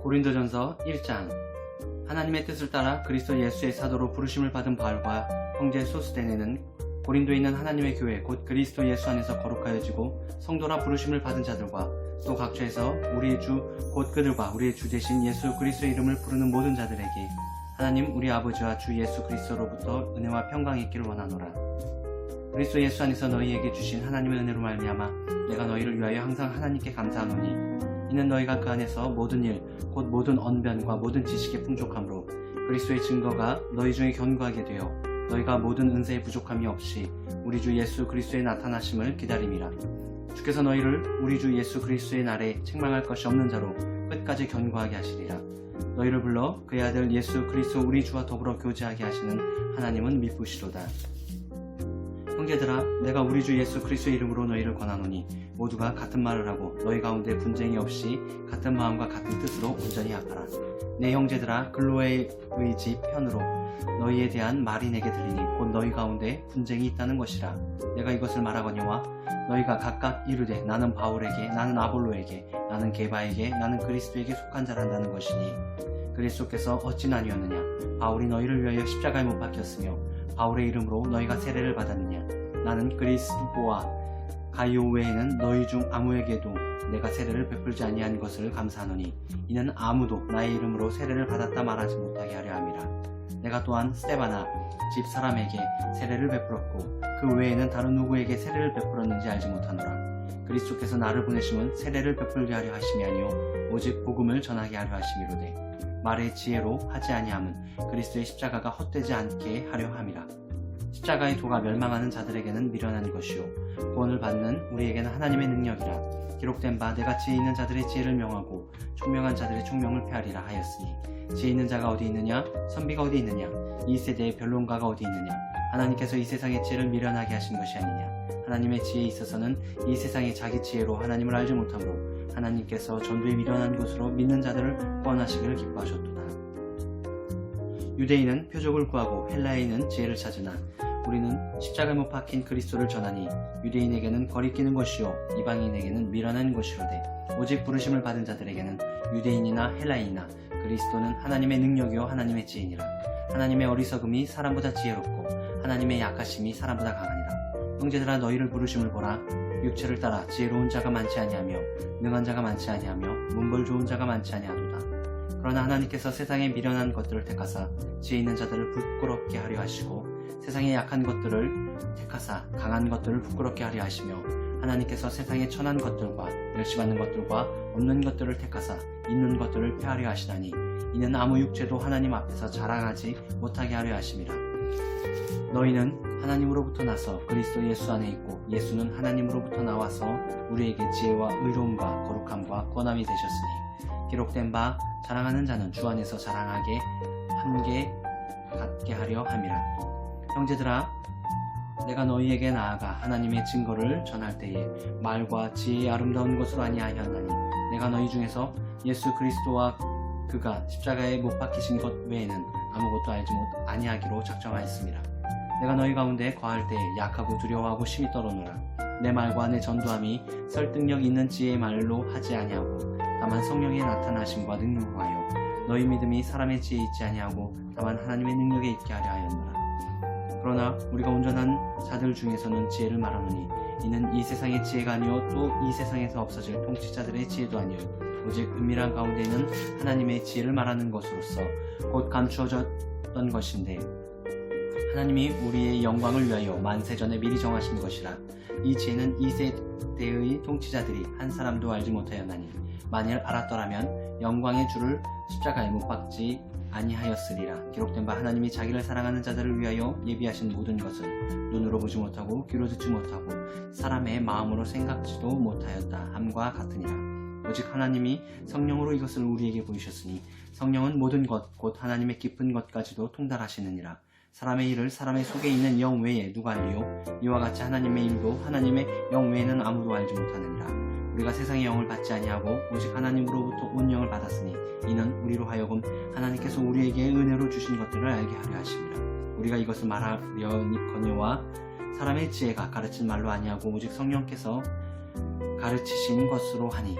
고린도전서 1장. 하나님의 뜻을 따라 그리스도 예수의 사도로 부르심을 받은 바울과 형제 소스데네는 고린도에 있는 하나님의 교회 곧 그리스도 예수 안에서 거룩하여지고 성도라 부르심을 받은 자들과 또 각처에서 우리의 주 곧 그들과 우리의 주 되신 예수 그리스도의 이름을 부르는 모든 자들에게 하나님 우리 아버지와 주 예수 그리스도로부터 은혜와 평강이 있기를 원하노라. 그리스도 예수 안에서 너희에게 주신 하나님의 은혜로 말미암아 내가 너희를 위하여 항상 하나님께 감사하노니 이는 너희가 그 안에서 모든 일 곧 모든 언변과 모든 지식의 풍족함으로 그리스도의 증거가 너희 중에 견고하게 되어 너희가 모든 은사의 부족함이 없이 우리 주 예수 그리스도의 나타나심을 기다림이라. 주께서 너희를 우리 주 예수 그리스도의 날에 책망할 것이 없는 자로 끝까지 견고하게 하시리라. 너희를 불러 그의 아들 예수 그리스도 우리 주와 더불어 교제하게 하시는 하나님은 미쁘시로다. 형제들아, 내가 우리 주 예수 그리스도의 이름으로 너희를 권하노니 모두가 같은 말을 하고 너희 가운데 분쟁이 없이 같은 마음과 같은 뜻으로 온전히 합하라. 내 형제들아, 글로의 집 편으로 너희에 대한 말이 내게 들리니 곧 너희 가운데 분쟁이 있다는 것이라. 내가 이것을 말하거니와 너희가 각각 이르되 나는 바울에게, 나는 아볼로에게, 나는 게바에게, 나는 그리스도에게 속한 자란다는 것이니 그리스도께서 어찌 나뉘었느냐? 바울이 너희를 위하여 십자가에 못 박혔으며 바울의 이름으로 너희가 세례를 받았느냐? 나는 그리스도와 가이오 외에는 너희 중 아무에게도 내가 세례를 베풀지 아니한 것을 감사하노니 이는 아무도 나의 이름으로 세례를 받았다 말하지 못하게 하려 함이라. 내가 또한 스데바나 집 사람에게 세례를 베풀었고 그 외에는 다른 누구에게 세례를 베풀었는지 알지 못하노라. 그리스도께서 나를 보내심은 세례를 베풀게 하려 하심이 아니요 오직 복음을 전하게 하려 하심이로되 말의 지혜로 하지 아니함은 그리스도의 십자가가 헛되지 않게 하려 함이라. 십자가의 도가 멸망하는 자들에게는 미련한 것이요 구원을 받는 우리에게는 하나님의 능력이라. 기록된 바 내가 지혜 있는 자들의 지혜를 명하고 총명한 자들의 총명을 폐하리라 하였으니 지혜 있는 자가 어디 있느냐? 선비가 어디 있느냐? 이 세대의 변론가가 어디 있느냐? 하나님께서 이 세상의 지혜를 미련하게 하신 것이 아니냐? 하나님의 지혜에 있어서는 이 세상의 자기 지혜로 하나님을 알지 못하므로 하나님께서 전도에 미련한 것으로 믿는 자들을 구원하시기를 기뻐하셨도다. 유대인은 표적을 구하고 헬라인은 지혜를 찾으나 우리는 십자가에 못 박힌 그리스도를 전하니 유대인에게는 거리끼는 것이요 이방인에게는 미련한 것이로되 오직 부르심을 받은 자들에게는 유대인이나 헬라인이나 그리스도는 하나님의 능력이요 하나님의 지혜니라. 하나님의 어리석음이 사람보다 지혜롭고 하나님의 약하심이 사람보다 강하니라. 형제들아, 너희를 부르심을 보라. 육체를 따라 지혜로운 자가 많지 아니하며 능한 자가 많지 아니하며 문벌 좋은 자가 많지 아니하도다. 그러나 하나님께서 세상에 미련한 것들을 택하사 지혜 있는 자들을 부끄럽게 하려 하시고 세상에 약한 것들을 택하사 강한 것들을 부끄럽게 하려 하시며 하나님께서 세상에 천한 것들과 멸시받는 것들과 없는 것들을 택하사 있는 것들을 폐하려 하시다니 이는 아무 육체도 하나님 앞에서 자랑하지 못하게 하려 하심이라. 너희는 하나님으로부터 나서 그리스도 예수 안에 있고 예수는 하나님으로부터 나와서 우리에게 지혜와 의로움과 거룩함과 권함이 되셨으니 기록된 바 자랑하는 자는 주 안에서 자랑하게 함께 갖게 하려 함이라. 형제들아, 내가 너희에게 나아가 하나님의 증거를 전할 때에 말과 지혜의 아름다운 것으로 아니하였나니 내가 너희 중에서 예수 그리스도와 그가 십자가에 못 박히신 것 외에는 아무것도 알지 아니하기로 작정하였습니다. 내가 너희 가운데 거할 때에 약하고 두려워하고 심히 떨어노라. 내 말과 내 전도함이 설득력 있는 지혜의 말로 하지 아니하고 다만 성령의 나타나심과 능력으로 하여 너희 믿음이 사람의 지혜에 있지 아니하고 다만 하나님의 능력에 있게 하려 하였노라. 그러나 우리가 온전한 자들 중에서는 지혜를 말하노니 이는 이 세상의 지혜가 아니요 또 이 세상에서 없어질 통치자들의 지혜도 아니요 오직 은밀한 가운데 있는 하나님의 지혜를 말하는 것으로서 곧 감추어졌던 것인데 하나님이 우리의 영광을 위하여 만세전에 미리 정하신 것이라. 이 지혜는 이 세대의 통치자들이 한 사람도 알지 못하였나니 만일 알았더라면 영광의 주를 십자가에 못 박지 아니하였으리라. 기록된 바 하나님이 자기를 사랑하는 자들을 위하여 예비하신 모든 것을 눈으로 보지 못하고 귀로 듣지 못하고 사람의 마음으로 생각지도 못하였다 함과 같으니라. 오직 하나님이 성령으로 이것을 우리에게 보이셨으니 성령은 모든 것 곧 하나님의 깊은 것까지도 통달하시느니라. 사람의 일을 사람의 속에 있는 영 외에 누가 알리요? 이와 같이 하나님의 일도 하나님의 영 외에는 아무도 알지 못하느니라. 우리가 세상의 영을 받지 아니하고 오직 하나님으로부터 온 영을 받았으니 이는 우리로 하여금 하나님께서 우리에게 은혜로 주신 것들을 알게 하려 하심이라. 우리가 이것을 말하려니거니와 사람의 지혜가 가르친 말로 아니하고 오직 성령께서 가르치신 것으로 하니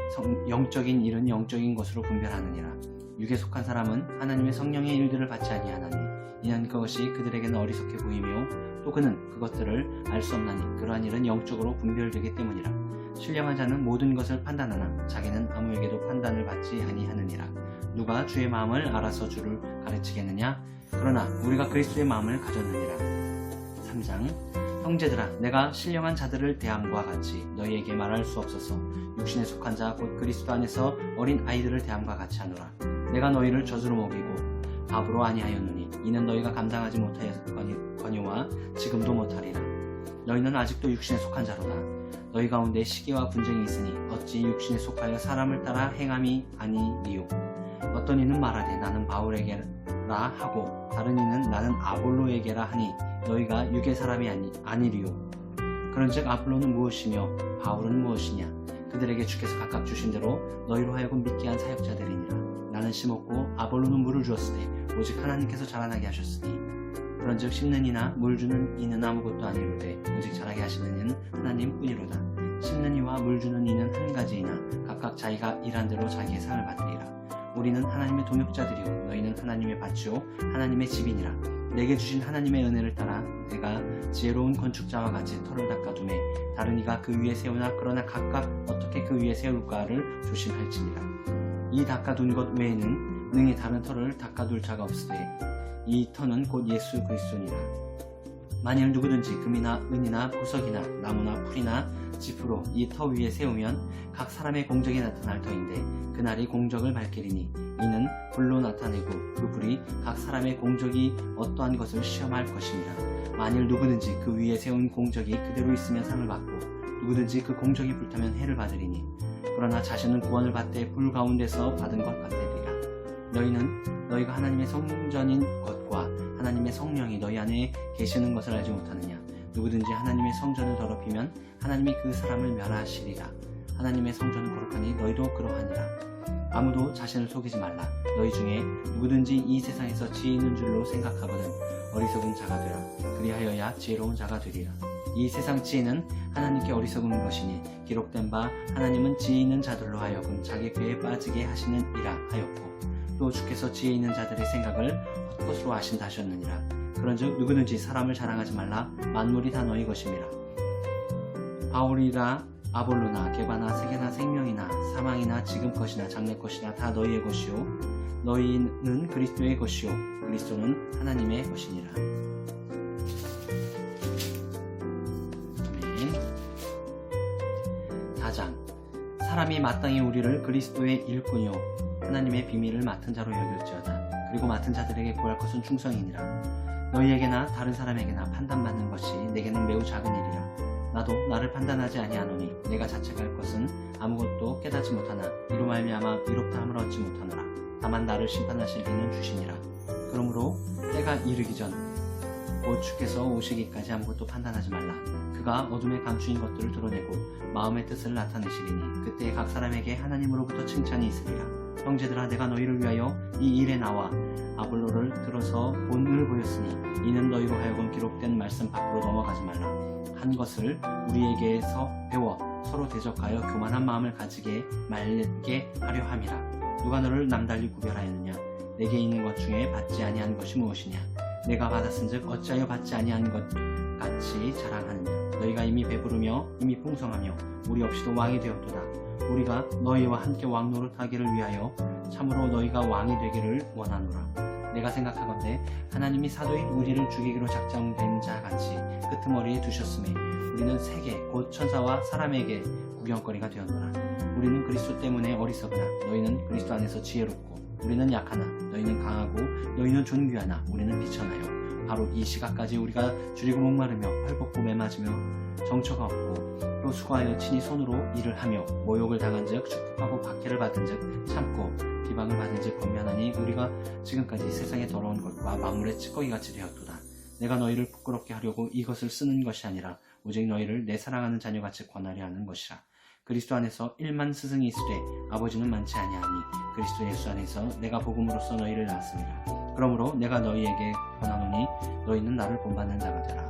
영적인 일은 영적인 것으로 분별하느니라. 육에 속한 사람은 하나님의 성령의 일들을 받지 아니하나니 이는 그것이 그들에게는 어리석게 보이며 또 그는 그것들을 알 수 없나니 그러한 일은 영적으로 분별되기 때문이라. 신령한 자는 모든 것을 판단하나 자기는 아무에게도 판단을 받지 아니하느니라. 누가 주의 마음을 알아서 주를 가르치겠느냐? 그러나 우리가 그리스도의 마음을 가졌느니라. 3장. 형제들아, 내가 신령한 자들을 대함과 같이 너희에게 말할 수 없어서 육신에 속한 자 곧 그리스도 안에서 어린 아이들을 대함과 같이 하노라. 내가 너희를 젖으로 먹이고 밥으로 아니하였느니 이는 너희가 감당하지 못하였거니와 지금도 못하리라. 너희는 아직도 육신에 속한 자로다. 너희 가운데 시기와 분쟁이 있으니 어찌 육신에 속하여 사람을 따라 행함이 아니리요. 어떤 이는 말하되 나는 바울에게라 하고 다른 이는 나는 아볼로에게라 하니 너희가 육의 사람이 아니리요. 그런즉 아볼로는 무엇이며 바울은 무엇이냐? 그들에게 주께서 각각 주신 대로 너희로 하여금 믿게 한 사역자들이니라. 나는 심었고 아볼로는 물을 주었으되 오직 하나님께서 자라나게 하셨으니 그런즉 심는 이나 물 주는 이는 아무것도 아니로되 오직 자라게 하시는 이는 하나님뿐이로다. 심는 이와 물 주는 이는 한 가지이나 각각 자기가 일한 대로 자기의 상을 받으리라. 우리는 하나님의 동역자들이요 너희는 하나님의 밭이요 하나님의 집이니라. 내게 주신 하나님의 은혜를 따라 내가 지혜로운 건축자와 같이 터를 닦아두매 다른 이가 그 위에 세우나 그러나 각각 어떻게 그 위에 세울까를 조심할지니라. 이 닦아둔 것 외에는 능히 다른 터를 닦아둘 자가 없으되 이 터는 곧 예수 그리스도니라. 만일 누구든지 금이나 은이나 보석이나 나무나 풀이나 지프로 이 터 위에 세우면 각 사람의 공적이 나타날 터인데 그날이 공적을 밝히리니 이는 불로 나타내고 그 불이 각 사람의 공적이 어떠한 것을 시험할 것입니다. 만일 누구든지 그 위에 세운 공적이 그대로 있으면 상을 받고 누구든지 그 공적이 불타면 해를 받으리니 그러나 자신은 구원을 받되 불 가운데서 받은 것 같으리라. 너희는 너희가 하나님의 성전인 것과 하나님의 성령이 너희 안에 계시는 것을 알지 못하느냐? 누구든지 하나님의 성전을 더럽히면 하나님이 그 사람을 멸하시리라. 하나님의 성전은 거룩하니 너희도 그러하니라. 아무도 자신을 속이지 말라. 너희 중에 누구든지 이 세상에서 지혜 있는 줄로 생각하거든 어리석은 자가 되라. 그리하여야 지혜로운 자가 되리라. 이 세상 지혜는 하나님께 어리석은 것이니 기록된 바 하나님은 지혜 있는 자들로 하여금 자기 꾀에 빠지게 하시는 이라 하였고 또 주께서 지혜 있는 자들의 생각을 헛것으로 하신다 하셨느니라. 그런즉 누구든지 사람을 자랑하지 말라. 만물이 다 너희 것임이라. 바울이라 아볼로나 게바나 세계나 생명이나 사망이나 지금 것이나 장래 것이나 다 너희의 것이요 너희는 그리스도의 것이요 그리스도는 하나님의 것이니라. 아멘. 4장. 사람이 마땅히 우리를 그리스도의 일꾼이요 하나님의 비밀을 맡은 자로 여길지어다. 그리고 맡은 자들에게 구할 것은 충성이니라. 너희에게나 다른 사람에게나 판단받는 것이 내게는 매우 작은 일이라. 나도 나를 판단하지 아니하노니 내가 자책할 것은 아무것도 깨닫지 못하나 이로 말미암아 의롭다함을 얻지 못하노라. 다만 나를 심판하실 이는 주시니라. 그러므로 때가 이르기 전 곧 주께서 오시기까지 아무것도 판단하지 말라. 그가 어둠에 감추인 것들을 드러내고 마음의 뜻을 나타내시리니 그때 각 사람에게 하나님으로부터 칭찬이 있으리라. 형제들아, 내가 너희를 위하여 이 일에 나와 아볼로를 들어서 본을 보였으니 이는 너희로 하여금 기록된 말씀 밖으로 넘어가지 말라. 한 것을 우리에게서 배워 서로 대적하여 교만한 마음을 가지게 말게 하려 함이라. 누가 너를 남달리 구별하였느냐? 내게 있는 것 중에 받지 아니한 것이 무엇이냐? 내가 받았은즉 어찌하여 받지 아니한 것 같이 자랑하느냐? 너희가 이미 배부르며 이미 풍성하며 우리 없이도 왕이 되었도다. 우리가 너희와 함께 왕 노릇하기를 위하여 참으로 너희가 왕이 되기를 원하노라. 내가 생각하건대 하나님이 사도인 우리를 죽이기로 작정된 자 같이 끄트머리에 두셨으매 우리는 세계 곧 천사와 사람에게 구경거리가 되었노라. 우리는 그리스도 때문에 어리석으나 너희는 그리스도 안에서 지혜롭고 우리는 약하나 너희는 강하고 너희는 존귀하나 우리는 비천하여 바로 이 시각까지 우리가 줄이고 목마르며 헐벗고 매맞으며 정처가 없고 또 수고하여 친히 손으로 일을 하며 모욕을 당한즉 축복하고 박해를 받은즉 참고 비방을 받은즉 권면하니 우리가 지금까지 세상의 더러운 것과 만물의 찌꺼기같이 되었도다. 내가 너희를 부끄럽게 하려고 이것을 쓰는 것이 아니라 오직 너희를 내 사랑하는 자녀같이 권하려 하는 것이라. 그리스도 안에서 1만 스승이 있으되 아버지는 많지 아니하니 그리스도 예수 안에서 내가 복음으로써 너희를 낳았습니다. 그러므로 내가 너희에게 권하노니 너희는 나를 본받는 자가 되라.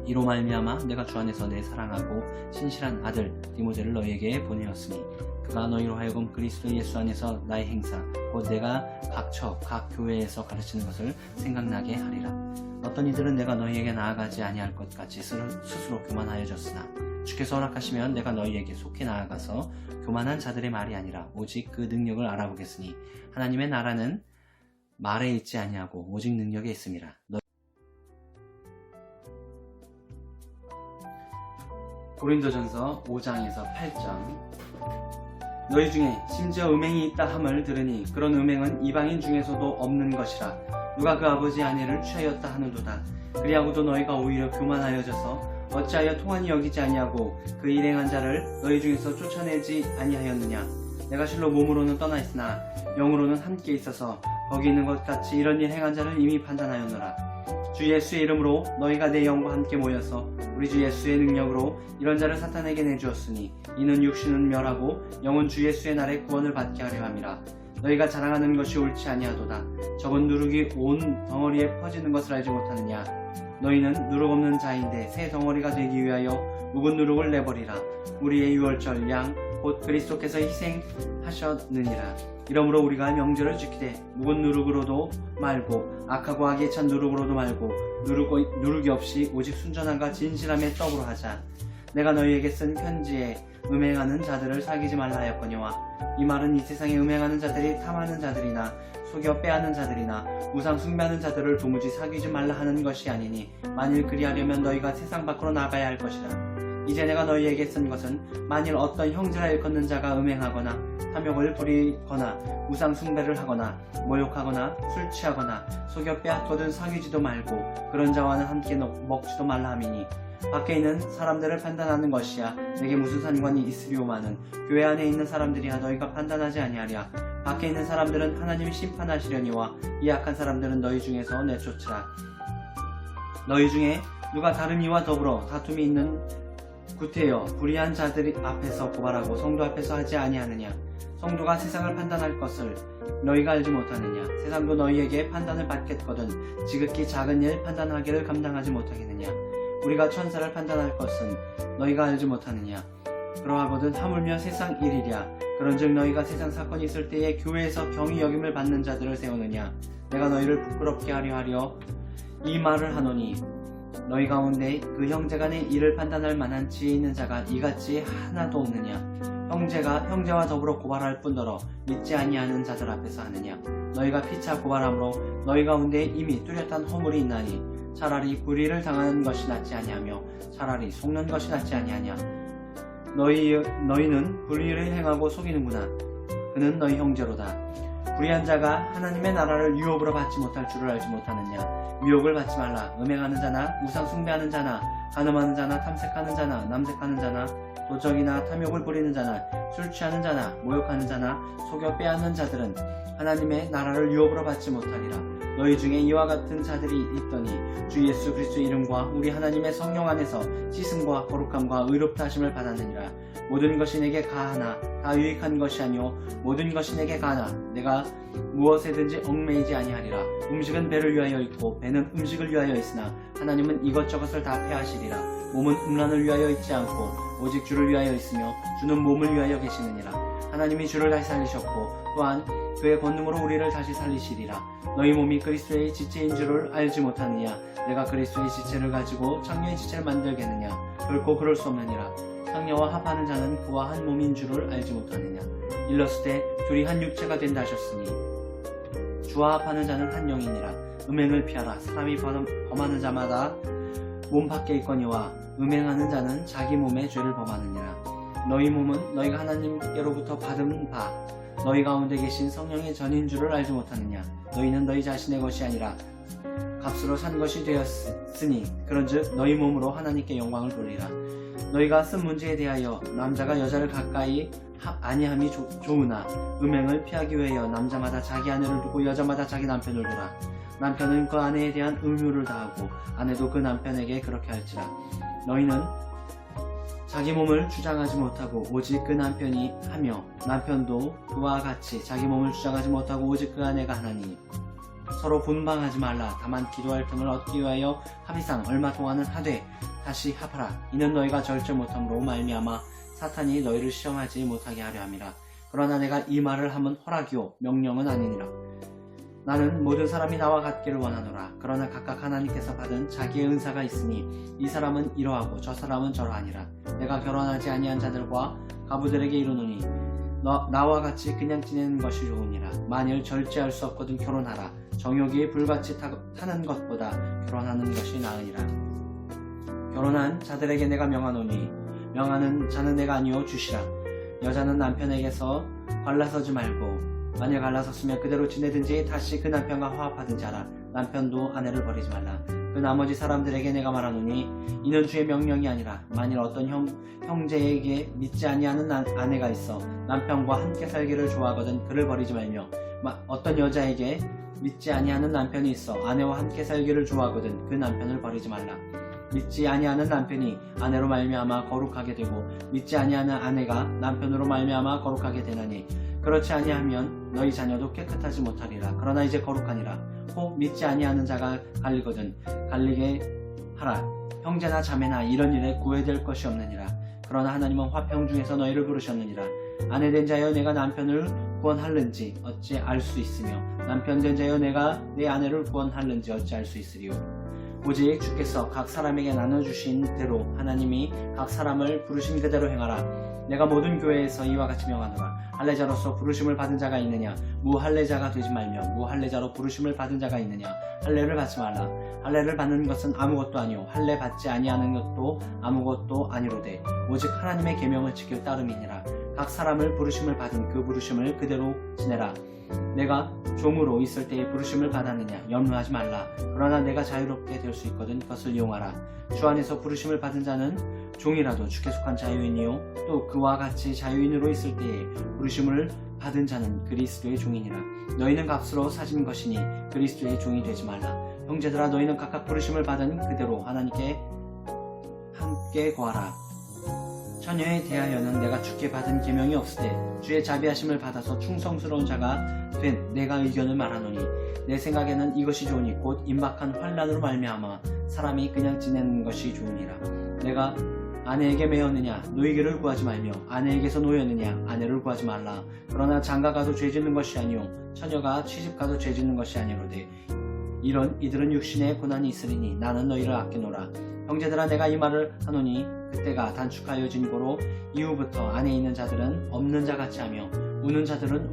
이로 말미암아 내가 주 안에서 내 사랑하고 신실한 아들 디모데를 너희에게 보내었으니 그가 너희로 하여금 그리스도 예수 안에서 나의 행사 곧 내가 각 교회에서 가르치는 것을 생각나게 하리라. 어떤 이들은 내가 너희에게 나아가지 아니할 것 같이 스스로 교만하여졌으나 주께서 허락하시면 내가 너희에게 속히 나아가서 교만한 자들의 말이 아니라 오직 그 능력을 알아보겠으니 하나님의 나라는 말에 있지 아니하고 오직 능력에 있음이라. 고린도전서 5장에서 8장. 너희 중에 심지어 음행이 있다 함을 들으니 그런 음행은 이방인 중에서도 없는 것이라. 누가 그 아버지 아내를 취하였다 하는도다. 그리하고도 너희가 오히려 교만하여져서 어찌하여 통한이 여기지 아니하고 그 일행한 자를 너희 중에서 쫓아내지 아니하였느냐. 내가 실로 몸으로는 떠나 있으나 영으로는 함께 있어서 거기 있는 것 같이 이런 일 행한 자를 이미 판단하였노라. 주 예수의 이름으로 너희가 내 영과 함께 모여서 우리 주 예수의 능력으로 이런 자를 사탄에게 내주었으니 이는 육신은 멸하고 영은 주 예수의 날에 구원을 받게 하려 함이라. 너희가 자랑하는 것이 옳지 아니하도다. 적은 누룩이 온 덩어리에 퍼지는 것을 알지 못하느냐. 너희는 누룩 없는 자인데 새 덩어리가 되기 위하여 묵은 누룩을 내버리라. 우리의 유월절 양 곧 그리스도께서 희생하셨느니라. 이러므로 우리가 명절을 지키되 묵은 누룩으로도 말고 악하고 악에 찬 누룩으로도 말고 누룩이 없이 오직 순전함과 진실함의 떡으로 하자. 내가 너희에게 쓴 편지에 음행하는 자들을 사귀지 말라 하였거니와 이 말은 이 세상에 음행하는 자들이 탐하는 자들이나 속여 빼앗는 자들이나 우상 숭배하는 자들을 도무지 사귀지 말라 하는 것이 아니니 만일 그리하려면 너희가 세상 밖으로 나가야 할 것이라. 이제 내가 너희에게 쓴 것은 만일 어떤 형제라 일컫는 자가 음행하거나 탐욕을 부리거나 우상 숭배를 하거나 모욕하거나 술 취하거나 속여 빼앗거든 사귀지도 말고 그런 자와는 함께 먹지도 말라 함이니 밖에 있는 사람들을 판단하는 것이야 내게 무슨 상관이 있으리오마는 교회 안에 있는 사람들이야 너희가 판단하지 아니하랴. 밖에 있는 사람들은 하나님이 심판하시려니와 이 악한 사람들은 너희 중에서 내쫓으라. 너희 중에 누가 다른 이와 더불어 다툼이 있는 구태여 불의한 자들 앞에서 고발하고 성도 앞에서 하지 아니하느냐. 성도가 세상을 판단할 것을 너희가 알지 못하느냐. 세상도 너희에게 판단을 받겠거든 지극히 작은 일 판단하기를 감당하지 못하겠느냐. 우리가 천사를 판단할 것은 너희가 알지 못하느냐. 그러하거든 하물며 세상 일이랴. 그런즉 너희가 세상 사건이 있을 때에 교회에서 경히 여김을 받는 자들을 세우느냐. 내가 너희를 부끄럽게 하려 이 말을 하노니 너희 가운데 그 형제간의 일을 판단할 만한 지혜 있는 자가 이같이 하나도 없느냐. 형제가 형제와 더불어 고발할 뿐더러 믿지 아니하는 자들 앞에서 하느냐. 너희가 피차 고발함으로 너희 가운데 이미 뚜렷한 허물이 있나니 차라리 불의를 당하는 것이 낫지 아니하며 차라리 속는 것이 낫지 아니하냐. 너희는 불의를 행하고 속이는구나. 그는 너희 형제로다. 불의한 자가 하나님의 나라를 유업으로 받지 못할 줄을 알지 못하느냐. 유혹을 받지 말라. 음행하는 자나 우상 숭배하는 자나 간음하는 자나 탐색하는 자나 남색하는 자나 도적이나 탐욕을 부리는 자나 술 취하는 자나 모욕하는 자나 속여 빼앗는 자들은 하나님의 나라를 유업으로 받지 못하리라. 너희 중에 이와 같은 자들이 있더니 주 예수 그리스도의 이름과 우리 하나님의 성령 안에서 씻음과 거룩함과 의롭다 하심을 받았느니라. 모든 것이 내게 가하나 다 유익한 것이 아니오 모든 것이 내게 가하나 내가 무엇에든지 얽매이지 아니하리라. 음식은 배를 위하여 있고 배는 음식을 위하여 있으나 하나님은 이것저것을 다 패하시리라. 몸은 음란을 위하여 있지 않고 오직 주를 위하여 있으며 주는 몸을 위하여 계시느니라. 하나님이 주를 다시 살리셨고 또한 그의 권능으로 우리를 다시 살리시리라. 너희 몸이 그리스도의 지체인 줄을 알지 못하느냐. 내가 그리스도의 지체를 가지고 창녀의 지체를 만들겠느냐. 결코 그럴 수 없느니라. 창녀와 합하는 자는 그와 한 몸인 줄을 알지 못하느냐. 일렀을 둘이 한 육체가 된다 하셨으니 주와 합하는 자는 한 영이니라. 음행을 피하라. 사람이 범하는 자마다 몸 밖에 있거니와 음행하는 자는 자기 몸의 죄를 범하느니라. 너희 몸은 너희가 하나님께로부터 받은 바 너희 가운데 계신 성령의 전인 줄을 알지 못하느냐. 너희는 너희 자신의 것이 아니라 값으로 산 것이 되었으니 그런즉 너희 몸으로 하나님께 영광을 돌리라. 너희가 쓴 문제에 대하여 남자가 여자를 가까이 아니함이 좋으나 음행을 피하기 위하여 남자마다 자기 아내를 두고 여자마다 자기 남편을 두라. 남편은 그 아내에 대한 의무를 다하고 아내도 그 남편에게 그렇게 할지라. 너희는 자기 몸을 주장하지 못하고 오직 그 남편이 하며 남편도 그와 같이 자기 몸을 주장하지 못하고 오직 그 아내가 하나니 서로 분방하지 말라. 다만 기도할 틈을 얻기 위하여 합의상 얼마 동안은 하되 다시 합하라. 이는 너희가 절제 못함으로 말미암아 사탄이 너희를 시험하지 못하게 하려 함이라. 그러나 내가 이 말을 하면 허락이요 명령은 아니니라. 나는 모든 사람이 나와 같기를 원하노라. 그러나 각각 하나님께서 받은 자기의 은사가 있으니 이 사람은 이러하고 저 사람은 저러하니라. 내가 결혼하지 아니한 자들과 가부들에게 이르노니 나와 같이 그냥 지내는 것이 좋으니라. 만일 절제할 수 없거든 결혼하라. 정욕이 불같이 타는 것보다 결혼하는 것이 나으니라. 결혼한 자들에게 내가 명하노니 명하는 자는 내가 아니요 주시라. 여자는 남편에게서 갈라서지 말고 만일 갈라섰으면 그대로 지내든지 다시 그 남편과 화합하든지 하라. 남편도 아내를 버리지 말라. 그 나머지 사람들에게 내가 말하노니 이는 주의 명령이 아니라 만일 어떤 형제에게 믿지 아니하는 아내가 있어 남편과 함께 살기를 좋아하거든 그를 버리지 말며 어떤 여자에게 믿지 아니하는 남편이 있어 아내와 함께 살기를 좋아하거든 그 남편을 버리지 말라. 믿지 아니하는 남편이 아내로 말미암아 거룩하게 되고 믿지 아니하는 아내가 남편으로 말미암아 거룩하게 되나니 그렇지 아니하면 너희 자녀도 깨끗하지 못하리라. 그러나 이제 거룩하니라. 혹 믿지 아니하는 자가 갈리거든 갈리게 하라. 형제나 자매나 이런 일에 구애될 것이 없느니라. 그러나 하나님은 화평 중에서 너희를 부르셨느니라. 아내된 자여 내가 남편을 구원할는지 어찌 알 수 있으며 남편된 자여 내가 내 아내를 구원할는지 어찌 알 수 있으리요. 오직 주께서 각 사람에게 나눠주신 대로 하나님이 각 사람을 부르신 그대로 행하라. 내가 모든 교회에서 이와 같이 명하노라. 할례자로서 부르심을 받은 자가 있느냐 무할례자가 되지 말며 무할례자로 부르심을 받은 자가 있느냐 할례를 받지 말라. 할례를 받는 것은 아무것도 아니요 할례 받지 아니하는 것도 아무것도 아니로되 오직 하나님의 계명을 지킬 따름이니라. 각 사람을 부르심을 받은 그 부르심을 그대로 지내라. 내가 종으로 있을 때에 부르심을 받았느냐 염려하지 말라. 그러나 내가 자유롭게 될 수 있거든 그것을 이용하라. 주 안에서 부르심을 받은 자는 종이라도 주께 속한 자유인이요 또 그와 같이 자유인으로 있을 때에 부르심을 받은 자는 그리스도의 종이니라. 너희는 값으로 사진 것이니 그리스도의 종이 되지 말라. 형제들아 너희는 각각 부르심을 받은 그대로 하나님께 함께 구하라. 처녀에 대하여는 내가 주께 받은 계명이 없으되 주의 자비하심을 받아서 충성스러운 자가 된 내가 의견을 말하노니 내 생각에는 이것이 좋으니 곧 임박한 환난으로 말미암아 사람이 그냥 지내는 것이 좋으니라. 내가 아내에게 매였느냐 노이기를 구하지 말며 아내에게서 노였느냐 아내를 구하지 말라. 그러나 장가가도 죄짓는 것이 아니요 처녀가 취집가도 죄짓는 것이 아니로되 이들은 육신의 고난이 있으리니 나는 너희를 아끼노라. 형제들아 내가 이 말을 하노니 그때가 단축하여진 고로 이후부터 안에 있는 자들은 없는 자같이 하며 우는 자들은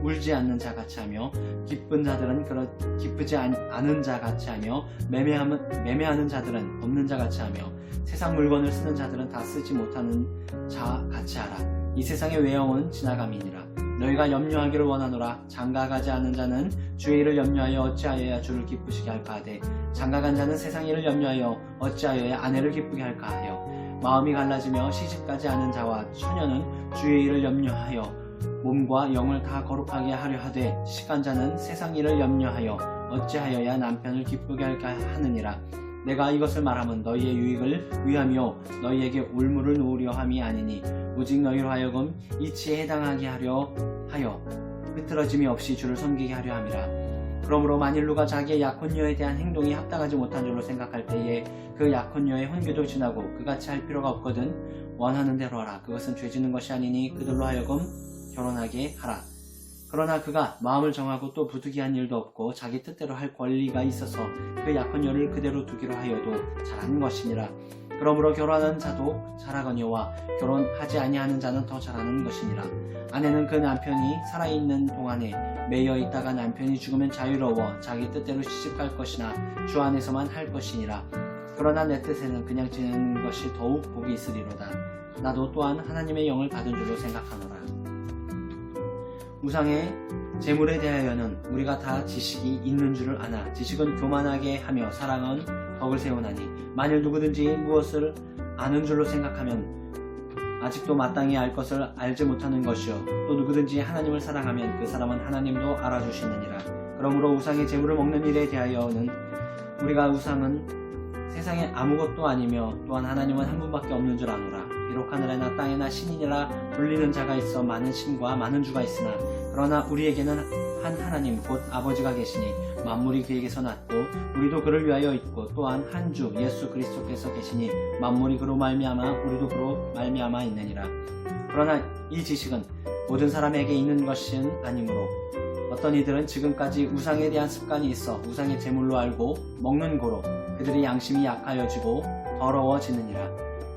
울지 않는 자같이 하며 기쁜 자들은 기쁘지 않은 자같이 하며 매매하는 자들은 없는 자같이 하며 세상 물건을 쓰는 자들은 다 쓰지 못하는 자같이 하라. 이 세상의 외형은 지나감이니라. 너희가 염려하기를 원하노라. 장가가지 않은 자는 주의 일을 염려하여 어찌하여야 주를 기쁘시게 할까 하되 장가간 자는 세상 일을 염려하여 어찌하여야 아내를 기쁘게 할까 하여 마음이 갈라지며 시집가지 않은 자와 처녀는 주의 일을 염려하여 몸과 영을 다 거룩하게 하려 하되 시간 자는 세상 일을 염려하여 어찌하여야 남편을 기쁘게 할까 하느니라. 내가 이것을 말하면 너희의 유익을 위하며 너희에게 올무를 놓으려 함이 아니니 오직 너희로 하여금 이치에 해당하게 하려 하여 흐트러짐이 없이 주를 섬기게 하려 함이라. 그러므로 만일 누가 자기의 약혼녀에 대한 행동이 합당하지 못한 줄로 생각할 때에 그 약혼녀의 혼규도 지나고 그같이 할 필요가 없거든 원하는 대로 하라. 그것은 죄짓는 것이 아니니 그들로 하여금 결혼하게 하라. 그러나 그가 마음을 정하고 또 부득이한 일도 없고 자기 뜻대로 할 권리가 있어서 그 약혼녀를 그대로 두기로 하여도 잘하는 것이니라. 그러므로 결혼하는 자도 잘하거니와 결혼하지 아니하는 자는 더 잘하는 것이니라. 아내는 그 남편이 살아있는 동안에 매여 있다가 남편이 죽으면 자유로워 자기 뜻대로 시집갈 것이나 주 안에서만 할 것이니라. 그러나 내 뜻에는 그냥 지내는 것이 더욱 복이 있으리로다. 나도 또한 하나님의 영을 받은 줄로 생각하노라. 우상의 재물에 대하여는 우리가 다 지식이 있는 줄을 아나 지식은 교만하게 하며 사랑은 덕을 세우나니 만일 누구든지 무엇을 아는 줄로 생각하면 아직도 마땅히 알 것을 알지 못하는 것이요 또 누구든지 하나님을 사랑하면 그 사람은 하나님도 알아주시느니라. 그러므로 우상의 재물을 먹는 일에 대하여는 우리가 우상은 세상에 아무것도 아니며 또한 하나님은 한 분밖에 없는 줄 아노라. 비록 하늘에나 땅에나 신이니라 불리는 자가 있어 많은 신과 많은 주가 있으나 그러나 우리에게는 한 하나님 곧 아버지가 계시니 만물이 그에게서 났고 우리도 그를 위하여 있고 또한 한 주 예수 그리스도께서 계시니 만물이 그로 말미암아 우리도 그로 말미암아 있느니라. 그러나 이 지식은 모든 사람에게 있는 것은 아니므로 어떤 이들은 지금까지 우상에 대한 습관이 있어 우상의 제물로 알고 먹는 고로 그들의 양심이 약하여지고 더러워지느니라.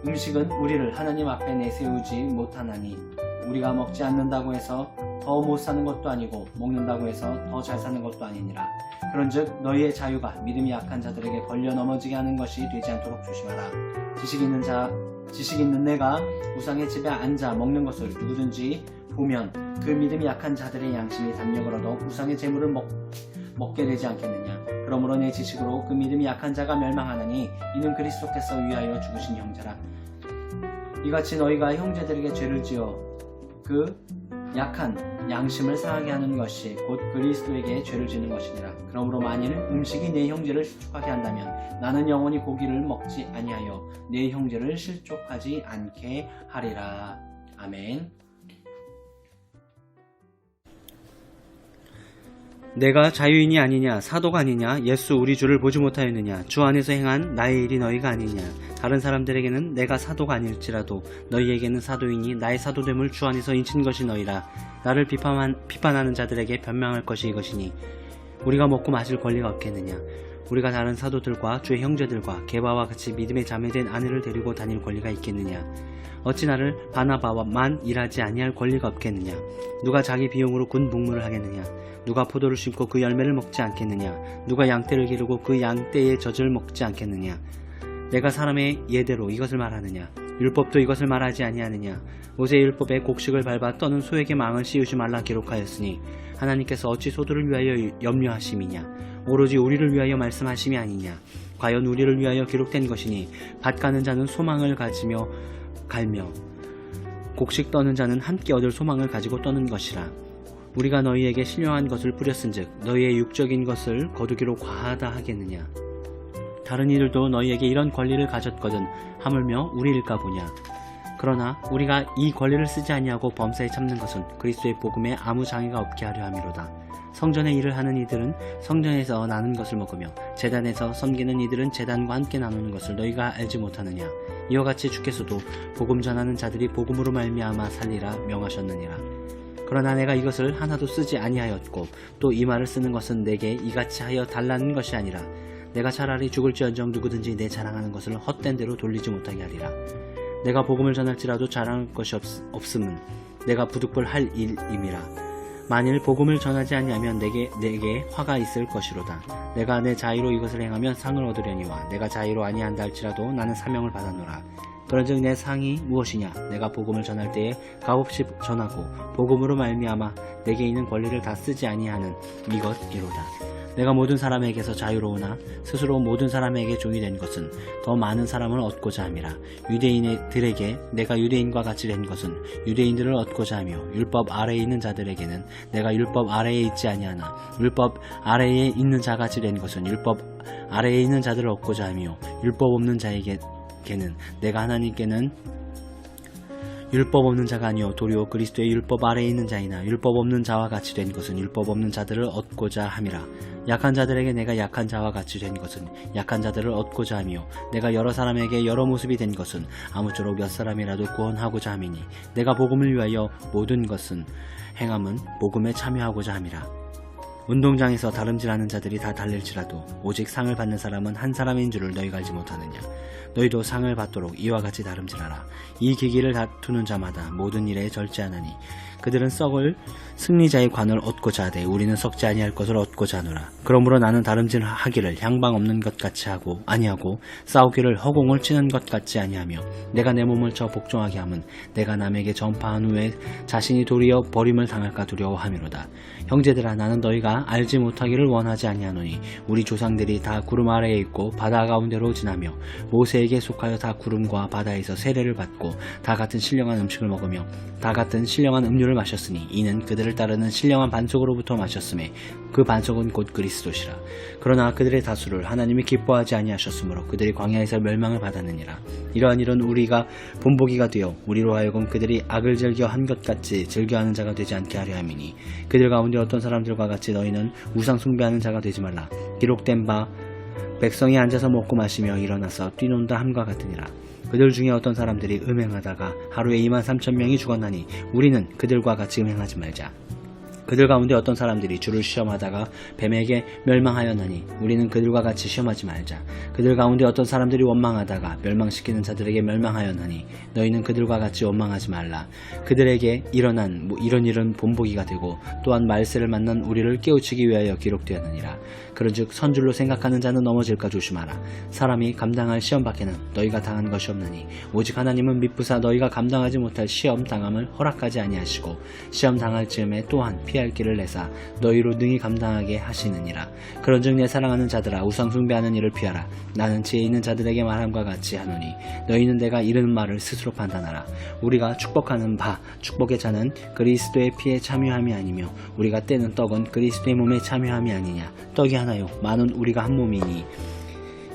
음식은 우리를 하나님 앞에 내세우지 못하나니 우리가 먹지 않는다고 해서 더 못 사는 것도 아니고 먹는다고 해서 더 잘 사는 것도 아니니라. 그런즉 너희의 자유가 믿음이 약한 자들에게 걸려 넘어지게 하는 것이 되지 않도록 조심하라. 지식 있는 내가 우상의 집에 앉아 먹는 것을 누구든지 보면 그 믿음이 약한 자들의 양심이 담력을 얻어 우상의 재물을 먹게 되지 않겠느냐. 그러므로 내 지식으로 그 믿음이 약한 자가 멸망하느니 이는 그리스도께서 위하여 죽으신 형제라. 이같이 너희가 형제들에게 죄를 지어 그 약한 양심을 상하게 하는 것이 곧 그리스도에게 죄를 지는 것이니라. 그러므로 만일 음식이 내 형제를 실족하게 한다면 나는 영원히 고기를 먹지 아니하여 내 형제를 실족하지 않게 하리라. 아멘. 내가 자유인이 아니냐 사도가 아니냐 예수 우리 주를 보지 못하였느냐 주 안에서 행한 나의 일이 너희가 아니냐. 다른 사람들에게는 내가 사도가 아닐지라도 너희에게는 사도이니 나의 사도됨을 주 안에서 인친 것이 너희라. 나를 비판하는 자들에게 변명할 것이 이것이니 우리가 먹고 마실 권리가 없겠느냐. 우리가 다른 사도들과 주의 형제들과 게바와 같이 믿음의 자매된 아내를 데리고 다닐 권리가 있겠느냐. 어찌 나를 바나바만 일하지 아니할 권리가 없겠느냐. 누가 자기 비용으로 군 복무를 하겠느냐. 누가 포도를 심고 그 열매를 먹지 않겠느냐. 누가 양떼를 기르고 그 양떼의 젖을 먹지 않겠느냐. 내가 사람의 예대로 이것을 말하느냐. 율법도 이것을 말하지 아니하느냐. 모세의 율법에 곡식을 밟아 떠는 소에게 망을 씌우지 말라 기록하였으니 하나님께서 어찌 소들을 위하여 염려하심이냐. 오로지 우리를 위하여 말씀하심이 아니냐. 과연 우리를 위하여 기록된 것이니 밭 가는 자는 소망을 가지며 갈며 곡식 떠는 자는 함께 얻을 소망을 가지고 떠는 것이라. 우리가 너희에게 신령한 것을 뿌렸은즉 너희의 육적인 것을 거두기로 과하다 하겠느냐. 다른 이들도 너희에게 이런 권리를 가졌거든 하물며 우리일까 보냐. 그러나 우리가 이 권리를 쓰지 아니하고 범사에 참는 것은 그리스도의 복음에 아무 장애가 없게 하려 함이로다. 성전의 일을 하는 이들은 성전에서 나는 것을 먹으며 제단에서 섬기는 이들은 제단과 함께 나누는 것을 너희가 알지 못하느냐. 이와 같이 주께서도 복음 전하는 자들이 복음으로 말미암아 살리라 명하셨느니라. 그러나 내가 이것을 하나도 쓰지 아니하였고 또 이 말을 쓰는 것은 내게 이같이 하여 달라는 것이 아니라 내가 차라리 죽을지언정 누구든지 내 자랑하는 것을 헛된 대로 돌리지 못하게 하리라. 내가 복음을 전할지라도 자랑할 것이 없음은 내가 부득불 할 일임이라. 만일 복음을 전하지 아니하면 내게 화가 있을 것이로다. 내가 내 자의로 이것을 행하면 상을 얻으려니와 내가 자의로 아니한다 할지라도 나는 사명을 받았노라. 그런즉 내 상이 무엇이냐. 내가 복음을 전할 때에 값없이 전하고 복음으로 말미암아 내게 있는 권리를 다 쓰지 아니하는 이것이로다. 내가 모든 사람에게서 자유로우나 스스로 모든 사람에게 종이 된 것은 더 많은 사람을 얻고자 함이라. 유대인들에게 내가 유대인과 같이 된 것은 유대인들을 얻고자 하며 율법 아래에 있는 자들에게는 내가 율법 아래에 있지 아니하나 율법 아래에 있는 자같이 된 것은 율법 아래에 있는 자들을 얻고자 하며 율법 없는 자에게는 내가 하나님께는 율법 없는 자가 아니요 도리어 그리스도의 율법 아래에 있는 자이나 율법 없는 자와 같이 된 것은 율법 없는 자들을 얻고자 함이라. 약한 자들에게 내가 약한 자와 같이 된 것은 약한 자들을 얻고자 하며 내가 여러 사람에게 여러 모습이 된 것은 아무쪼록 몇 사람이라도 구원하고자 함이니 내가 복음을 위하여 모든 것은 행함은 복음에 참여하고자 함이라. 운동장에서 다름질하는 자들이 다 달릴지라도 오직 상을 받는 사람은 한 사람인 줄을 너희가 알지 못하느냐. 너희도 상을 받도록 이와 같이 다름질하라. 이 기기를 다투는 자마다 모든 일에 절제하나니 그들은 썩을 승리자의 관을 얻고자 하되 우리는 썩지 아니할 것을 얻고자 하노라. 그러므로 나는 다름질하기를 향방 없는 것 같이 하고 아니하고 싸우기를 허공을 치는 것 같지 아니하며 내가 내 몸을 저 복종하게 함은 내가 남에게 전파한 후에 자신이 도리어 버림을 당할까 두려워함이로다. 형제들아 나는 너희가 알지 못하기를 원하지 아니하노니 우리 조상들이 다 구름 아래에 있고 바다 가운데로 지나며 모세에게 속하여 다 구름과 바다에서 세례를 받고 다 같은 신령한 음식을 먹으며 다 같은 신령한 음료를 우유를 마셨으니 이는 그들을 따르는 신령한 반석으로부터 마셨음에 그 반석은 곧 그리스도시라. 그러나 그들의 다수를 하나님이 기뻐하지 아니하셨으므로 그들이 광야에서 멸망을 받았느니라. 이러한 일은 우리가 본보기가 되어 우리로 하여금 그들이 악을 즐겨 한 것 같이 즐겨하는 자가 되지 않게 하려 함이니 그들 가운데 어떤 사람들과 같이 너희는 우상 숭배하는 자가 되지 말라. 기록된 바 백성이 앉아서 먹고 마시며 일어나서 뛰논다 함과 같으니라. 그들 중에 어떤 사람들이 음행하다가 하루에 23,000명이 죽었나니 우리는 그들과 같이 음행하지 말자. 그들 가운데 어떤 사람들이 주를 시험하다가 뱀에게 멸망하였나니 우리는 그들과 같이 시험하지 말자. 그들 가운데 어떤 사람들이 원망하다가 멸망시키는 자들에게 멸망하였나니 너희는 그들과 같이 원망하지 말라. 그들에게 일어난 이런 일은 본보기가 되고 또한 말세를 만난 우리를 깨우치기 위하여 기록되었느니라. 그런즉 선줄로 생각하는 자는 넘어질까 조심하라. 사람이 감당할 시험 밖에는 너희가 당한 것이 없나니 오직 하나님은 미쁘사 너희가 감당하지 못할 시험 당함을 허락하지 아니하시고 시험 당할 즈음에 또한 피할 길을 내사 너희로 능히 감당하게 하시느니라. 그런즉 내 사랑하는 자들아 우상 숭배하는 일을 피하라. 나는 지혜 있는 자들에게 말함과 같이 하노니 너희는 내가 이르는 말을 스스로 판단하라. 우리가 축복하는 바 축복의 자는 그리스도의 피에 참여함이 아니며 우리가 떼는 떡은 그리스도의 몸에 참여함이 아니냐. 떡이 하나요 많은 우리가 한 몸이니